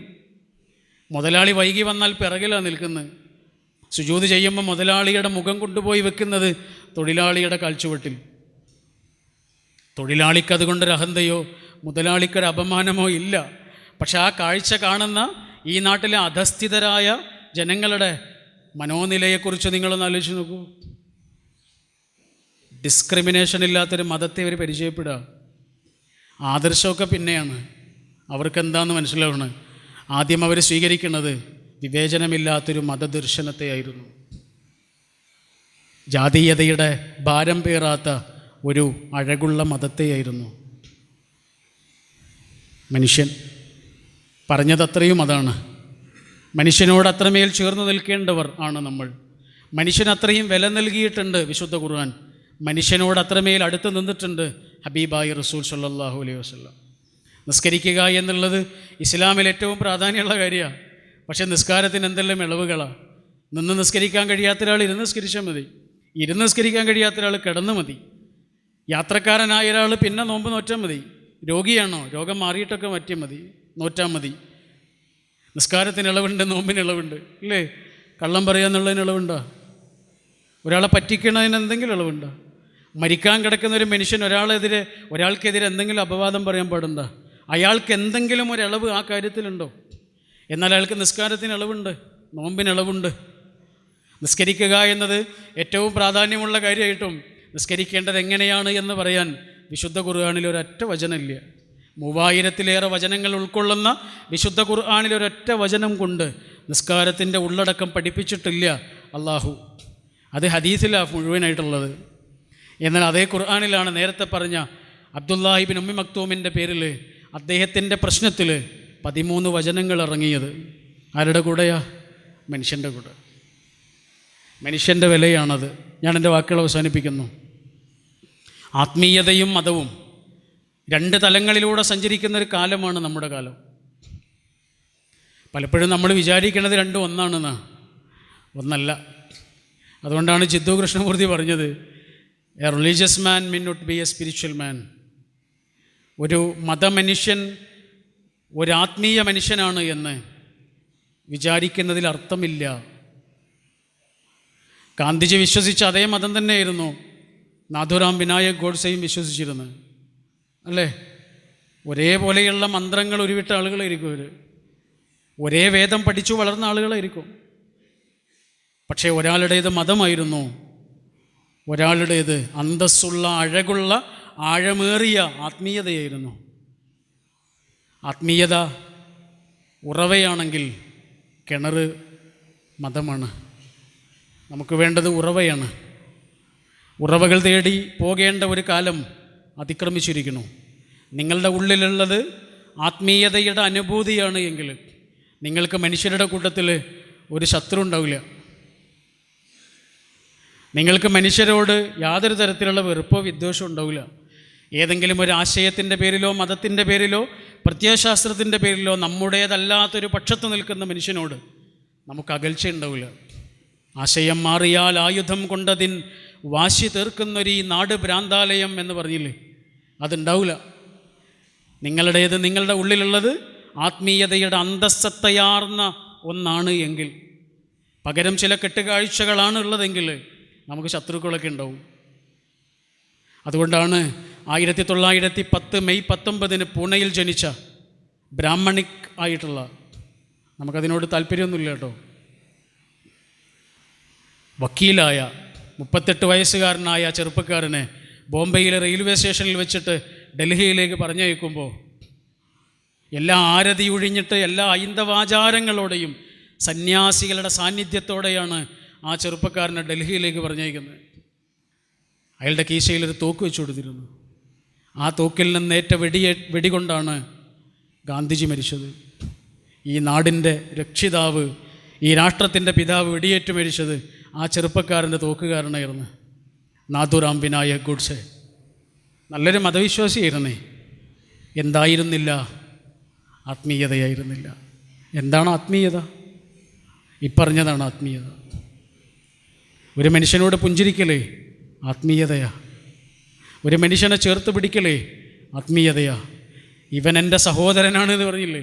മുതലാളി വൈകി വന്നാൽ പിറകിലാണ് നിൽക്കുന്നത്. സുജൂദ് ചെയ്യുമ്പോൾ മുതലാളിയുടെ മുഖം കൊണ്ടുപോയി വെക്കുന്നത് തൊഴിലാളിയുടെ കാൽച്ചുവട്ടിൽ. തൊഴിലാളിക്കതുകൊണ്ടൊരു അഹന്തയോ മുതലാളിക്കൊരു അപമാനമോ ഇല്ല. പക്ഷെ ആ കാഴ്ച കാണുന്ന ഈ നാട്ടിലെ അധസ്ഥിതരായ ജനങ്ങളുടെ മനോനിലയെക്കുറിച്ച് നിങ്ങളൊന്ന് ആലോചിച്ച് നോക്കൂ. ഡിസ്ക്രിമിനേഷൻ ഇല്ലാത്തൊരു മതത്തെ അവർ പരിചയപ്പെടുക. ആദർശമൊക്കെ പിന്നെയാണ്, അവർക്ക് എന്താണെന്ന് മനസ്സിലാവണം. ആദ്യം അവർ സ്വീകരിക്കുന്നത് വിവേചനമില്ലാത്തൊരു മതദർശനത്തെയായിരുന്നു. ജാതീയതയുടെ ഭാരം പേറാത്ത ഒരു അഴകുള്ള മതത്തെയായിരുന്നു. മനുഷ്യൻ പറഞ്ഞതത്രയും അതാണ്. മനുഷ്യനോട് അത്രമേൽ ചേർന്ന് നിൽക്കേണ്ടവർ ആണ് നമ്മൾ. മനുഷ്യനത്രയും വില നൽകിയിട്ടുണ്ട് വിശുദ്ധ ഖുർആൻ. മനുഷ്യനോട് അത്രമേൽ അടുത്ത് നിന്നിട്ടുണ്ട് ഹബീബായി റസൂൽ സല്ലല്ലാഹു അലൈഹി വസല്ലം. നിസ്കരിക്കുക എന്നുള്ളത് ഇസ്ലാമിൽ ഏറ്റവും പ്രാധാന്യമുള്ള കാര്യമാണ്. പക്ഷേ നിസ്കാരത്തിന് എന്തെല്ലാം ഇളവുകളാണ്. നിന്ന് നിസ്കരിക്കാൻ കഴിയാത്ത ഒരാൾ ഇരുന്ന് നിസ്കരിച്ചാൽ മതി, ഇരുന്ന് നിസ്കരിക്കാൻ കഴിയാത്ത ഒരാൾ കിടന്ന് മതി, യാത്രക്കാരനായ ഒരാൾ പിന്നെ നോമ്പ് നോറ്റാൽ മതി, രോഗിയാണോ രോഗം മാറിയിട്ടൊക്കെ മാറ്റിയാൽ മതി, നോറ്റാൽ മതി. നിസ്കാരത്തിന് ഇളവുണ്ട്, നോമ്പിന് ഇളവുണ്ട് ഇല്ലേ? കള്ളം പറയാന്നുള്ളതിന് ഇളവുണ്ടോ? ഒരാളെ പറ്റിക്കണതിന് എന്തെങ്കിലും ഇളവുണ്ടോ? മരിക്കാൻ കിടക്കുന്ന ഒരു മനുഷ്യൻ ഒരാൾക്കെതിരെ എന്തെങ്കിലും അപവാദം പറയാൻ പാടുണ്ടോ? അയാൾക്ക് എന്തെങ്കിലും ഒരു ഇളവ് ആ കാര്യത്തിലുണ്ടോ? എന്നാൽ അയാൾക്ക് നിസ്കാരത്തിന് ഇളവുണ്ട്, നോമ്പിന് ഇളവുണ്ട്. നിസ്കരിക്കുക എന്നത് ഏറ്റവും പ്രാധാന്യമുള്ള കാര്യമായിട്ടും നിസ്കരിക്കേണ്ടത് എങ്ങനെയാണ് എന്ന് പറയാൻ വിശുദ്ധ ഖുർആനിൽ ഒരൊറ്റ വചനമില്ല. 3000-ലേറെ വചനങ്ങൾ ഉൾക്കൊള്ളുന്ന വിശുദ്ധ ഖുർആനിൽ ഒരൊറ്റ വചനം കൊണ്ട് നിസ്കാരത്തിൻ്റെ ഉള്ളടക്കം പഠിപ്പിച്ചിട്ടില്ല അള്ളാഹു. അത് ഹദീസിലാണ് മുഴുവനായിട്ടുള്ളത്. എന്നാൽ അതേ ഖുർആനിലാണ് നേരത്തെ പറഞ്ഞ അബ്ദുല്ലാഹി ബിൻ ഉമ്മി മക്തൂമിൻ്റെ പേരിൽ അദ്ദേഹത്തിൻ്റെ പ്രശ്നത്തിൽ 13 വചനങ്ങൾ ഇറങ്ങിയത്. ആരുടെ കൂടെയാ? മനുഷ്യൻ്റെ കൂടെ. മനുഷ്യൻ്റെ വിലയാണത്. ഞാൻ എൻ്റെ വാക്കുകൾ അവസാനിപ്പിക്കുന്നു. ആത്മീയതയും മതവും 2 തലങ്ങളിലൂടെ സഞ്ചരിക്കുന്നൊരു കാലമാണ് നമ്മുടെ കാലം. പലപ്പോഴും നമ്മൾ വിചാരിക്കുന്നത് രണ്ടും ഒന്നാണെന്ന്. ഒന്നല്ല. അതുകൊണ്ടാണ് ജിദ്ദു കൃഷ്ണമൂർത്തി പറഞ്ഞത്, a religious man mean not be a spiritual man. ഒരു മതമനുഷ്യൻ ഒരു ആത്മീയ മനുഷ്യനാണ് എന്ന് വിചാരിക്കുന്നതിൽ അർത്ഥമില്ല. ഗാന്ധിജി വിശ്വസിച്ച അതേ മതം തന്നെയായിരുന്നു നാഥുറാം വിനായക് ഗോഡ്സെയും വിശ്വസിച്ചിരുന്നത്, അല്ലേ? ഒരേപോലെയുള്ള മന്ത്രങ്ങൾ ഉരുവിട്ട ആളുകളായിരിക്കും അവർ, ഒരേ വേദം പഠിച്ചു വളർന്ന ആളുകളായിരിക്കും. പക്ഷേ ഒരാളുടേത് മതമായിരുന്നു, ഒരാളുടേത് അന്തസ്സുള്ള അഴകുള്ള ആഴമേറിയ ആത്മീയതയായിരുന്നു. ആത്മീയത ഉറവയാണെങ്കിൽ കിണർ മതമാണ്. നമുക്ക് വേണ്ടത് ഉറവയാണ്. ഉറവകൾ തേടി പോകേണ്ട ഒരു കാലം അതിക്രമിച്ചിരിക്കുന്നു. നിങ്ങളുടെ ഉള്ളിലുള്ളത് ആത്മീയതയുടെ അനുഭൂതിയാണ് എങ്കിൽ നിങ്ങൾക്ക് മനുഷ്യരുടെ കൂട്ടത്തിൽ ഒരു ശത്രു ഉണ്ടാവില്ല. നിങ്ങൾക്ക് മനുഷ്യരോട് യാതൊരു തരത്തിലുള്ള വെറുപ്പോ വിദ്വേഷമോ ഉണ്ടാവില്ല. ഏതെങ്കിലും ഒരു ആശയത്തിൻ്റെ പേരിലോ മതത്തിൻ്റെ പേരിലോ പ്രത്യയശാസ്ത്രത്തിൻ്റെ പേരിലോ നമ്മുടേതല്ലാത്തൊരു പക്ഷത്ത് നിൽക്കുന്ന മനുഷ്യനോട് നമുക്ക് അകൽച്ച ഉണ്ടാവില്ല. ആശയം മാറിയാൽ ആയുധം കൊണ്ടതിൻ വാശി തീർക്കുന്നൊരു ഈ നാട് ഭ്രാന്താലയം എന്ന് പറഞ്ഞില്ലേ, അതുണ്ടാവില്ല. നിങ്ങളുടേത്, നിങ്ങളുടെ ഉള്ളിലുള്ളത് ആത്മീയതയുടെ അന്തസ്സത്തയാർന്ന ഒന്നാണ് എങ്കിൽ, പകരം ചില കെട്ടുകാഴ്ചകളാണ് ഉള്ളതെങ്കിൽ നമുക്ക് ശത്രുക്കളൊക്കെ ഉണ്ടാവും. അതുകൊണ്ടാണ് 1910 മെയ് 19 പൂനെയിൽ ജനിച്ച ബ്രാഹ്മണിക് ആയിട്ടുള്ള, നമുക്കതിനോട് താല്പര്യമൊന്നുമില്ല കേട്ടോ, വക്കീലായ 38 വയസ്സുകാരനായ ചെറുപ്പക്കാരനെ ബോംബെയിലെ റെയിൽവേ സ്റ്റേഷനിൽ വെച്ചിട്ട് ഡൽഹിയിലേക്ക് പറഞ്ഞയക്കുമ്പോൾ എല്ലാ ആരതി ഒഴിഞ്ഞിട്ട് എല്ലാ ഹൈന്ദവാചാരങ്ങളോടെയും സന്യാസികളുടെ സാന്നിധ്യത്തോടെയാണ് ആ ചെറുപ്പക്കാരനെ ഡൽഹിയിലേക്ക് പറഞ്ഞയക്കുന്നത്. അയാളുടെ കീശയിലൊരു തോക്ക് വെച്ചു കൊടുത്തിരുന്നു. ആ തോക്കിൽ നിന്നേറ്റ വെടികൊണ്ടാണ് ഗാന്ധിജി മരിച്ചത്. ഈ നാടിൻ്റെ രക്ഷിതാവ്, ഈ രാഷ്ട്രത്തിൻ്റെ പിതാവ് വെടിയേറ്റ് മരിച്ചത് ആ ചെറുപ്പക്കാരൻ്റെ തോക്കുകാരനായിരുന്നു, നാഥുറാം വിനായക് ഗോഡ്സെ. നല്ലൊരു മതവിശ്വാസിയായിരുന്നേ. എന്തായിരുന്നില്ല? ആത്മീയതയായിരുന്നില്ല. എന്താണ് ആത്മീയത? ഇപ്പറഞ്ഞതാണ് ആത്മീയത. ഒരു മനുഷ്യനോട് പുഞ്ചിരിക്കലേ ആത്മീയതയാ. ഒരു മനുഷ്യനെ ചേർത്ത് പിടിക്കലേ ആത്മീയതയാ. ഇവൻ എൻ്റെ സഹോദരനാണ് എന്ന് പറഞ്ഞില്ലേ,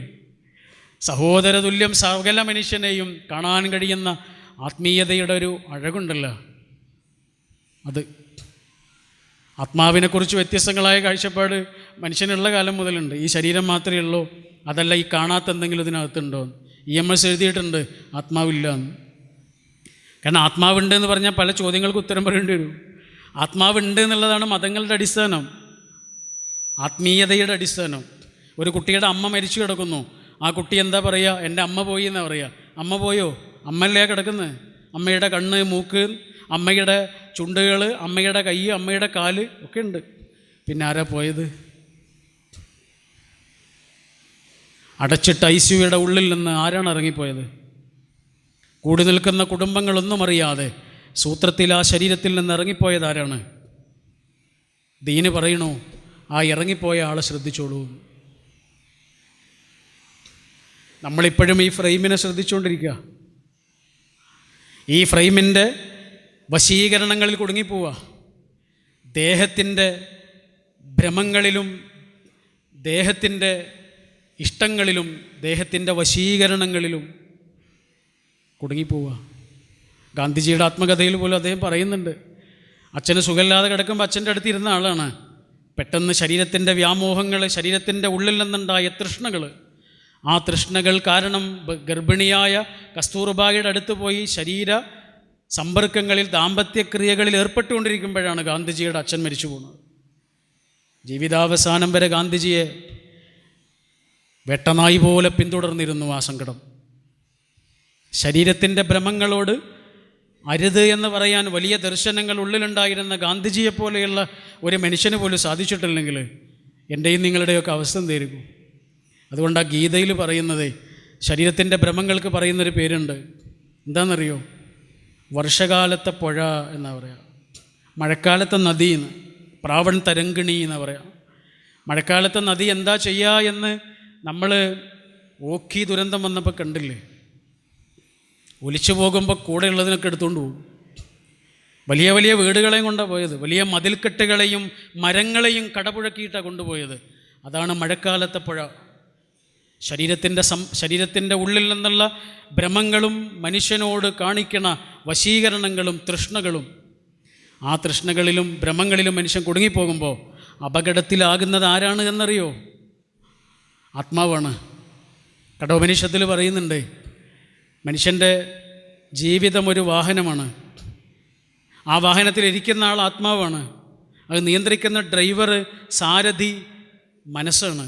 സഹോദര തുല്യം സകല മനുഷ്യനെയും കാണാൻ കഴിയുന്ന ആത്മീയതയുടെ ഒരു അഴകുണ്ടല്ലോ, അത്. ആത്മാവിനെക്കുറിച്ച് വ്യത്യസ്തങ്ങളായ കാഴ്ചപ്പാട് മനുഷ്യനുള്ള കാലം മുതലുണ്ട്. ഈ ശരീരം മാത്രമേ ഉള്ളൂ, അതല്ല ഈ കാണാത്ത എന്തെങ്കിലും ഇതിനകത്തുണ്ടോ? EMS എഴുതിയിട്ടുണ്ട് ആത്മാവില്ല എന്ന്. കാരണം ആത്മാവുണ്ട് എന്ന് പറഞ്ഞാൽ പല ചോദ്യങ്ങൾക്ക് ഉത്തരം പറയേണ്ടി വരും. ആത്മാവുണ്ട് എന്നുള്ളതാണ് മതങ്ങളുടെ അടിസ്ഥാനം, ആത്മീയതയുടെ അടിസ്ഥാനം. ഒരു കുട്ടിയുടെ അമ്മ മരിച്ചു കിടക്കുന്നു, ആ കുട്ടി എന്താ പറയുക? എൻ്റെ അമ്മ പോയി എന്നാ പറയുക. അമ്മ പോയോ? അമ്മയല്ലേ കിടക്കുന്നത്? അമ്മയുടെ കണ്ണ്, മൂക്ക്, അമ്മയുടെ ചുണ്ടുകൾ, അമ്മയുടെ കൈ, അമ്മയുടെ കാല് ഒക്കെ ഉണ്ട്. പിന്നെ ആരാ പോയത്? അടച്ചിട്ട് ICUയുടെ ഉള്ളിൽ നിന്ന് ആരാണ് ഇറങ്ങിപ്പോയത്? കൂടി നിൽക്കുന്ന കുടുംബങ്ങളൊന്നും അറിയാതെ സൂത്രത്തിൽ ആ ശരീരത്തിൽ നിന്ന് ഇറങ്ങിപ്പോയത് ആരാണ്? ദീന് പറയണു, ആ ഇറങ്ങിപ്പോയ ആളെ ശ്രദ്ധിച്ചോളൂ. നമ്മളിപ്പോഴും ഈ ഫ്രെയിമിനെ ശ്രദ്ധിച്ചുകൊണ്ടിരിക്കുക. ഈ ഫ്രെയിമിൻ്റെ വശീകരണങ്ങളിൽ കുടുങ്ങിപ്പോവുക. ദേഹത്തിൻ്റെ ഭ്രമങ്ങളിലും ദേഹത്തിൻ്റെ ഇഷ്ടങ്ങളിലും ദേഹത്തിൻ്റെ വശീകരണങ്ങളിലും കുടുങ്ങിപ്പോവുക. ഗാന്ധിജിയുടെ ആത്മകഥയിൽ പോലും അദ്ദേഹം പറയുന്നുണ്ട്, അച്ഛന് സുഖമില്ലാതെ കിടക്കുമ്പോൾ അച്ഛൻ്റെ അടുത്ത് ഇരുന്ന ആളാണ്. പെട്ടെന്ന് ശരീരത്തിൻ്റെ വ്യാമോഹങ്ങൾ, ശരീരത്തിൻ്റെ ഉള്ളിൽ നിന്നുണ്ടായ തൃഷ്ണകൾ, ആ തൃഷ്ണകൾ കാരണം ഗർഭിണിയായ കസ്തൂർബായുടെ അടുത്ത് പോയി ശരീര സമ്പർക്കങ്ങളിൽ, ദാമ്പത്യക്രിയകളിൽ ഏർപ്പെട്ടുകൊണ്ടിരിക്കുമ്പോഴാണ് ഗാന്ധിജിയുടെ അച്ഛൻ മരിച്ചു പോകുന്നത്. ജീവിതാവസാനം വരെ ഗാന്ധിജിയെ വെട്ടനായി പോലെ പിന്തുടർന്നിരുന്നു ആ സങ്കടം. ശരീരത്തിൻ്റെ ഭ്രമങ്ങളോട് അരുത് എന്ന് പറയാൻ വലിയ ദർശനങ്ങൾ ഉള്ളിലുണ്ടായിരുന്ന ഗാന്ധിജിയെപ്പോലെയുള്ള ഒരു മനുഷ്യന് പോലും സാധിച്ചിട്ടില്ലെങ്കിൽ എൻ്റെയും നിങ്ങളുടെയൊക്കെ അവസ്ഥ എന്തായിരിക്കും? അതുകൊണ്ട് ആ ഗീതയിൽ പറയുന്നത്, ശരീരത്തിൻ്റെ ഭ്രമങ്ങൾക്ക് പറയുന്നൊരു പേരുണ്ട്. എന്താണെന്നറിയോ? വർഷകാലത്തെ പുഴ എന്നാ പറയുക, മഴക്കാലത്തെ നദി എന്ന്, പ്രാവൺ തരങ്കിണി എന്നാ പറയുക. മഴക്കാലത്തെ നദി എന്താ ചെയ്യുക എന്ന് നമ്മൾ ഓഖി ദുരന്തം വന്നപ്പോൾ കണ്ടില്ലേ? ഒലിച്ചു പോകുമ്പോൾ കൂടെ ഉള്ളതിനൊക്കെ എടുത്തുകൊണ്ട് പോകും. വലിയ വലിയ വീടുകളെയും കൊണ്ടാണ് പോയത്, വലിയ മതിൽക്കെട്ടുകളെയും മരങ്ങളെയും കടപുഴക്കിയിട്ടാണ് കൊണ്ടുപോയത്. അതാണ് മഴക്കാലത്തെ പുഴ. ശരീരത്തിൻ്റെ ഉള്ളിൽ നിന്നുള്ള ഭ്രമങ്ങളും മനുഷ്യനോട് കാണിക്കണ വശീകരണങ്ങളും തൃഷ്ണകളും, ആ തൃഷ്ണകളിലും ഭ്രമങ്ങളിലും മനുഷ്യൻ കുടുങ്ങിപ്പോകുമ്പോൾ അപകടത്തിലാകുന്നത് ആരാണ് എന്നറിയോ? ആത്മാവാണ്. കഠോപനിഷത്തിൽ പറയുന്നുണ്ട്, മനുഷ്യൻ്റെ ജീവിതം ഒരു വാഹനമാണ്. ആ വാഹനത്തിലിരിക്കുന്ന ആൾ ആത്മാവാണ്. അത് നിയന്ത്രിക്കുന്ന ഡ്രൈവർ, സാരഥി മനസ്സാണ്.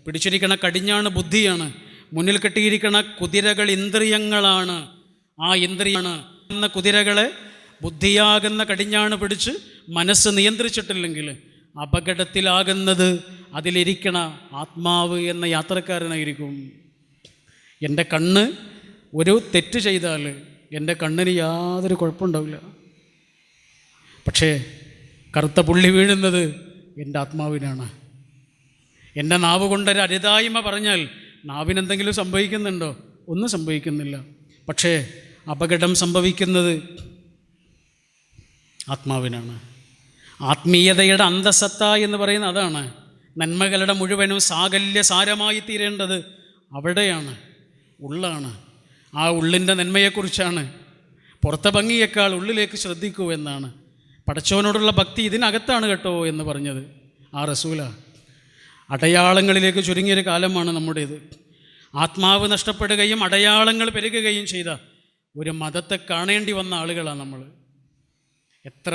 പിടിച്ചിരിക്കണ കടിഞ്ഞാണ് ബുദ്ധിയാണ്. മുന്നിൽ കെട്ടിയിരിക്കണ കുതിരകൾ ഇന്ദ്രിയങ്ങളാണ്. ആ ഇന്ദ്രിയാണ് എന്ന കുതിരകളെ ബുദ്ധിയാകുന്ന കടിഞ്ഞാണ് പിടിച്ച് മനസ്സ് നിയന്ത്രിച്ചിട്ടില്ലെങ്കിൽ അപകടത്തിലാകുന്നത് അതിലിരിക്കണ ആത്മാവ് എന്ന യാത്രക്കാരനായിരിക്കും. എൻ്റെ കണ്ണ് ഒരു തെറ്റ് ചെയ്താൽ എൻ്റെ കണ്ണിന് യാതൊരു കുഴപ്പമുണ്ടാവില്ല. പക്ഷേ കറുത്ത പുള്ളി വീഴുന്നത് എൻ്റെ ആത്മാവിനാണ്. എൻ്റെ നാവ് കൊണ്ടൊരു അരുതായ്മ പറഞ്ഞാൽ നാവിനെന്തെങ്കിലും സംഭവിക്കുന്നുണ്ടോ? ഒന്നും സംഭവിക്കുന്നില്ല. പക്ഷേ അപകടം സംഭവിക്കുന്നത് ആത്മാവിനാണ്. ആത്മീയതയുടെ അന്തസത്ത എന്ന് പറയുന്നത് അതാണ്. നന്മകളുടെ മുഴുവനും സാകല്യസാരമായി തീരേണ്ടത് അവിടെയാണ്, ഉള്ളാണ്. ആ ഉള്ളിൻ്റെ നന്മയെക്കുറിച്ചാണ്. പുറത്തെ ഭംഗിയേക്കാൾ ഉള്ളിലേക്ക് ശ്രദ്ധിക്കൂ എന്നാണ്. പടച്ചവനോടുള്ള ഭക്തി ഇതിനകത്താണ് കേട്ടോ എന്ന് പറഞ്ഞത് ആ റസൂല. അടയാളങ്ങളിലേക്ക് ചുരുങ്ങിയൊരു കാലമാണ് നമ്മുടേത്. ആത്മാവ് നഷ്ടപ്പെടുകയും അടയാളങ്ങൾ പെരുകുകയും ചെയ്ത ഒരു മതത്തെ കാണേണ്ടി വന്ന ആളുകളാണ് നമ്മൾ. എത്ര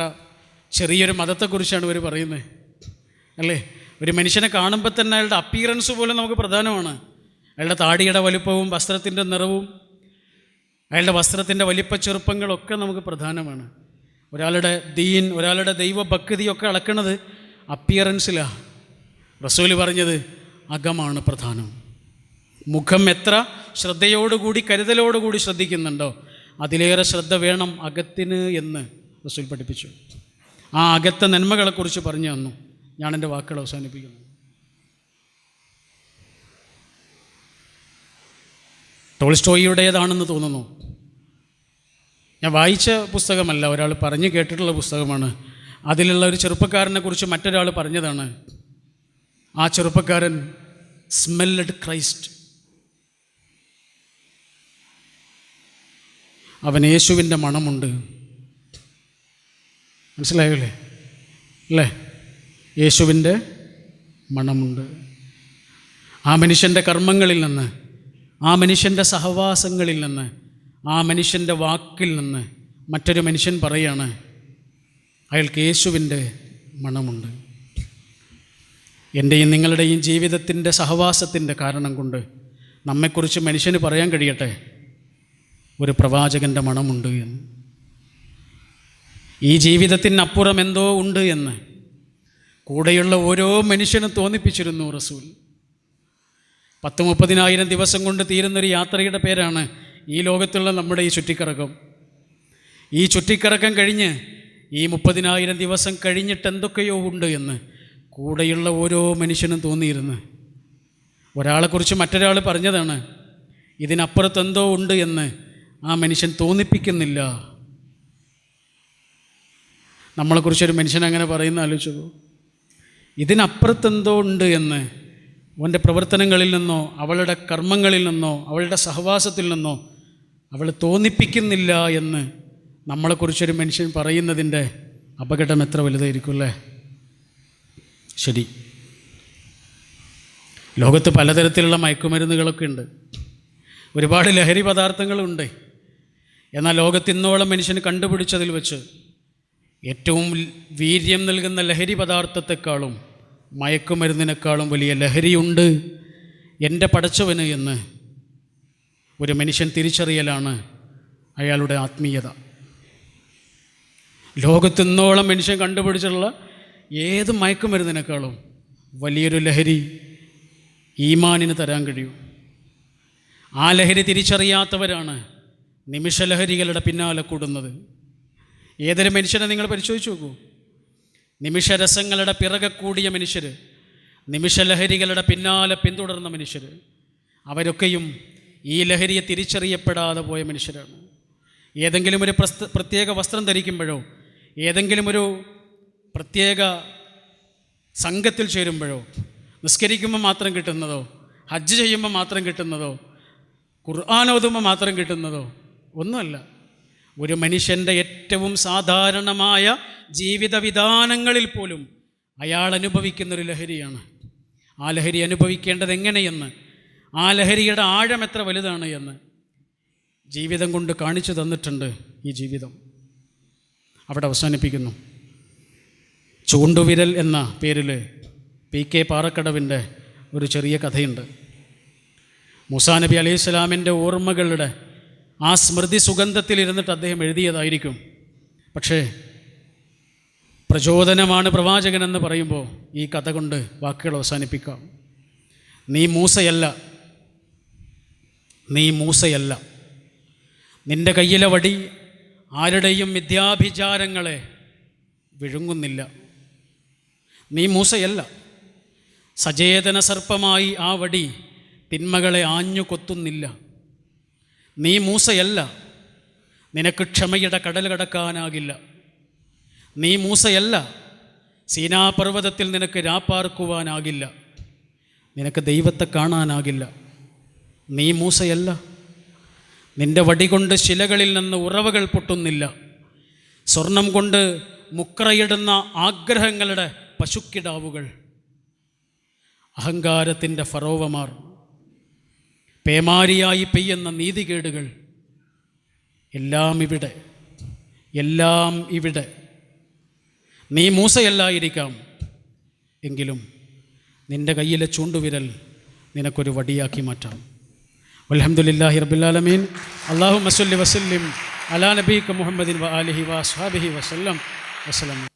ചെറിയൊരു മതത്തെക്കുറിച്ചാണ് ഇവർ പറയുന്നത് അല്ലേ? ഒരു മനുഷ്യനെ കാണുമ്പോൾ തന്നെ അയാളുടെ അപ്പിയറൻസ് പോലും നമുക്ക് പ്രധാനമാണ്. അയാളുടെ താടിയുടെ വലുപ്പവും വസ്ത്രത്തിൻ്റെ നിറവും അയാളുടെ വസ്ത്രത്തിൻ്റെ വലിപ്പ ചെറുപ്പങ്ങളൊക്കെ നമുക്ക് പ്രധാനമാണ്. ഒരാളുടെ ദീൻ, ഒരാളുടെ ദൈവഭക്തിയൊക്കെ അളക്കണത് അപ്പിയറൻസിലാണ്. റസൂൽ പറഞ്ഞത് അകമാണ് പ്രധാനം. മുഖം എത്ര ശ്രദ്ധയോടുകൂടി കരുതലോടുകൂടി ശ്രദ്ധിക്കുന്നുണ്ടോ അതിലേറെ ശ്രദ്ധ വേണം അകത്തിന് എന്ന് റസൂൽ പഠിപ്പിച്ചു. ആ അകത്തെ നന്മകളെക്കുറിച്ച് പറഞ്ഞു തന്നു. ഞാൻ എൻ്റെ വാക്കുകൾ അവസാനിപ്പിക്കുന്നു. ടോൾസ്റ്റോയിയുടേതാണെന്ന് തോന്നുന്നു. ഞാൻ വായിച്ച പുസ്തകമല്ല, ഒരാൾ പറഞ്ഞു കേട്ടിട്ടുള്ള പുസ്തകമാണ്. അതിലുള്ള ഒരു ചെറുപ്പക്കാരനെ കുറിച്ച് മറ്റൊരാൾ പറഞ്ഞതാണ്. ആ ചെറുപ്പക്കാരൻ സ്മെല്ലഡ് ക്രൈസ്റ്റ്. അവൻ യേശുവിൻ്റെ മണമുണ്ട്. മനസ്സിലായല്ലേ അല്ലേ? യേശുവിൻ്റെ മണമുണ്ട്. ആ മനുഷ്യൻ്റെ കർമ്മങ്ങളിൽ നിന്ന്, ആ മനുഷ്യൻ്റെ സഹവാസങ്ങളിൽ നിന്ന്, ആ മനുഷ്യൻ്റെ വാക്കിൽ നിന്ന് മറ്റൊരു മനുഷ്യൻ പറയാണ് അയാൾക്ക് യേശുവിൻ്റെ മണമുണ്ട്. എൻ്റെയും നിങ്ങളുടെയും ജീവിതത്തിൻ്റെ സഹവാസത്തിൻ്റെ കാരണം കൊണ്ട് നമ്മെക്കുറിച്ച് മനുഷ്യന് പറയാൻ കഴിയട്ടെ ഒരു പ്രവാചകൻ്റെ മണമുണ്ട് എന്ന്. ഈ ജീവിതത്തിനപ്പുറം എന്തോ ഉണ്ട് എന്ന് കൂടെയുള്ള ഓരോ മനുഷ്യനും തോന്നിപ്പിച്ചിരുന്നു റസൂൽ. 30,000 ദിവസം കൊണ്ട് തീരുന്നൊരു യാത്രയുടെ പേരാണ് ഈ ലോകത്തുള്ള നമ്മുടെ ഈ ചുറ്റിക്കറക്കം. ഈ ചുറ്റിക്കറക്കം കഴിഞ്ഞ് ഈ 30,000 ദിവസം കഴിഞ്ഞിട്ട് എന്തൊക്കെയോ ഉണ്ട് എന്ന് കൂടെയുള്ള ഓരോ മനുഷ്യനും തോന്നിയിരുന്നു. ഒരാളെക്കുറിച്ച് മറ്റൊരാൾ പറഞ്ഞതാണ് ഇതിനപ്പുറത്തെന്തോ ഉണ്ട് എന്ന് ആ മനുഷ്യൻ തോന്നിപ്പിക്കുന്നില്ല. നമ്മളെക്കുറിച്ചൊരു മനുഷ്യൻ അങ്ങനെ പറയുന്ന ആലോചിച്ചു. ഇതിനപ്പുറത്തെന്തോ ഉണ്ട് എന്ന് അവൻ്റെ പ്രവർത്തനങ്ങളിൽ നിന്നോ അവളുടെ കർമ്മങ്ങളിൽ നിന്നോ അവളുടെ സഹവാസത്തിൽ നിന്നോ അവൾ തോന്നിപ്പിക്കുന്നില്ല എന്ന് നമ്മളെക്കുറിച്ചൊരു മനുഷ്യൻ പറയുന്നതിൻ്റെ അപകടം എത്ര വലുതായിരിക്കും അല്ലേ? ശരി, ലോകത്ത് പലതരത്തിലുള്ള മയക്കുമരുന്നുകളൊക്കെ ഉണ്ട്, ഒരുപാട് ലഹരി പദാർത്ഥങ്ങളുണ്ട്. എന്നാൽ ലോകത്തിന്നോളം മനുഷ്യന് കണ്ടുപിടിച്ചതിൽ വെച്ച് ഏറ്റവും വീര്യം നൽകുന്ന ലഹരി പദാർത്ഥത്തെക്കാളും മയക്കുമരുന്നിനേക്കാളും വലിയ ലഹരിയുണ്ട് എൻ്റെ പടച്ചവന് എന്ന് ഒരു മനുഷ്യൻ തിരിച്ചറിയലാണ് അയാളുടെ ആത്മീയത. ലോകത്തിന്നോളം മനുഷ്യൻ കണ്ടുപിടിച്ചിട്ടുള്ള ഏത് മയക്കുമരുന്നിനേക്കാളും വലിയൊരു ലഹരി ഈമാനിന് തരാൻ കഴിയും. ആ ലഹരി തിരിച്ചറിയാത്തവരാണ് നിമിഷലഹരികളുടെ പിന്നാലെ കൂടുന്നത്. ഏതൊരു മനുഷ്യനെ നിങ്ങൾ പരിശോധിച്ച് നോക്കൂ. നിമിഷരസങ്ങളുടെ പിറകെ കൂടിയ മനുഷ്യർ, നിമിഷലഹരികളുടെ പിന്നാലെ പിന്തുടർന്ന മനുഷ്യർ, അവരൊക്കെയും ഈ ലഹരിയെ തിരിച്ചറിയപ്പെടാതെ പോയ മനുഷ്യരാണ്. ഏതെങ്കിലും ഒരു പ്രത്യേക വസ്ത്രം ധരിക്കുമ്പോഴോ ഏതെങ്കിലും ഒരു പ്രത്യേക സംഘത്തിൽ ചേരുമ്പോഴോ നിസ്കരിക്കുമ്പോൾ മാത്രം കിട്ടുന്നതോ ഹജ്ജ് ചെയ്യുമ്പോൾ മാത്രം കിട്ടുന്നതോ ഖുർആൻ ഓതുമ്പോൾ മാത്രം കിട്ടുന്നതോ ഒന്നുമല്ല. ഒരു മനുഷ്യൻ്റെ ഏറ്റവും സാധാരണമായ ജീവിത വിധാനങ്ങളിൽ പോലും അയാൾ അനുഭവിക്കുന്നൊരു ലഹരിയാണ്. ആ ലഹരി അനുഭവിക്കേണ്ടത് എങ്ങനെയെന്ന്, ആ ലഹരിയുടെ ആഴം എത്ര വലുതാണ് എന്ന് ജീവിതം കൊണ്ട് കാണിച്ചു തന്നിട്ടുണ്ട് ഈ ജീവിതം. അവിടെ അവസാനിപ്പിക്കുന്നു. ചൂണ്ടുവിരൽ എന്ന പേരിൽ PK പാറക്കടവിൻ്റെ ഒരു ചെറിയ കഥയുണ്ട്. മൂസാ നബി അലൈഹി സ്വലാമിൻ്റെ ഓർമ്മകളുടെ ആ സ്മൃതി സുഗന്ധത്തിലിരുന്നിട്ട് അദ്ദേഹം എഴുതിയതായിരിക്കും. പക്ഷേ പ്രചോദനമാണ് പ്രവാചകനെന്ന് പറയുമ്പോൾ ഈ കഥ കൊണ്ട് വാക്കുകൾ അവസാനിപ്പിക്കാം. നീ മൂസയല്ല, നീ മൂസയല്ല. നിൻ്റെ കയ്യിലെ വടി ആരുടെയും മിഥ്യാഭിചാരങ്ങളെ വിഴുങ്ങുന്നില്ല. നീ മൂസയല്ല. സചേതന സർപ്പമായി ആ വടി തിന്മകളെ ആഞ്ഞു കൊത്തുന്നില്ല. നീ മൂസയല്ല. നിനക്ക് ക്ഷമയുടെ കടൽ കടക്കാനാകില്ല. നീ മൂസയല്ല. സീനാപർവ്വതത്തിൽ നിനക്ക് രാപ്പാർക്കുവാനാകില്ല. നിനക്ക് ദൈവത്തെ കാണാനാകില്ല. നീ മൂസയല്ല. നിൻ്റെ വടി കൊണ്ട് ശിലകളിൽ നിന്ന് ഉറവകൾ പൊട്ടുന്നില്ല. സ്വർണം കൊണ്ട് മുക്രയിടുന്ന ആഗ്രഹങ്ങളുടെ പശുക്കിടാവുകൾ, അഹങ്കാരത്തിൻ്റെ ഫറോവമാർ, പേമാരിയായി പെയ്യുന്ന നീതികേടുകൾ എല്ലാം ഇവിടെ, എല്ലാം ഇവിടെ. നീ മൂസയല്ലായിരിക്കാം, എങ്കിലും നിൻ്റെ കയ്യിലെ ചൂണ്ടുവിരൽ നിനക്കൊരു വടിയാക്കി മാറ്റാം. അൽഹംദുലില്ലാഹി റബ്ബിൽ ആലമീൻ. അല്ലാഹുമ്മ സ്വല്ലി വസല്ലിം അലാ നബിയിക മുഹമ്മദിൻ വ ആലിഹി വ അസ്ഹാബിഹി വസല്ലം. വസ്സലാം.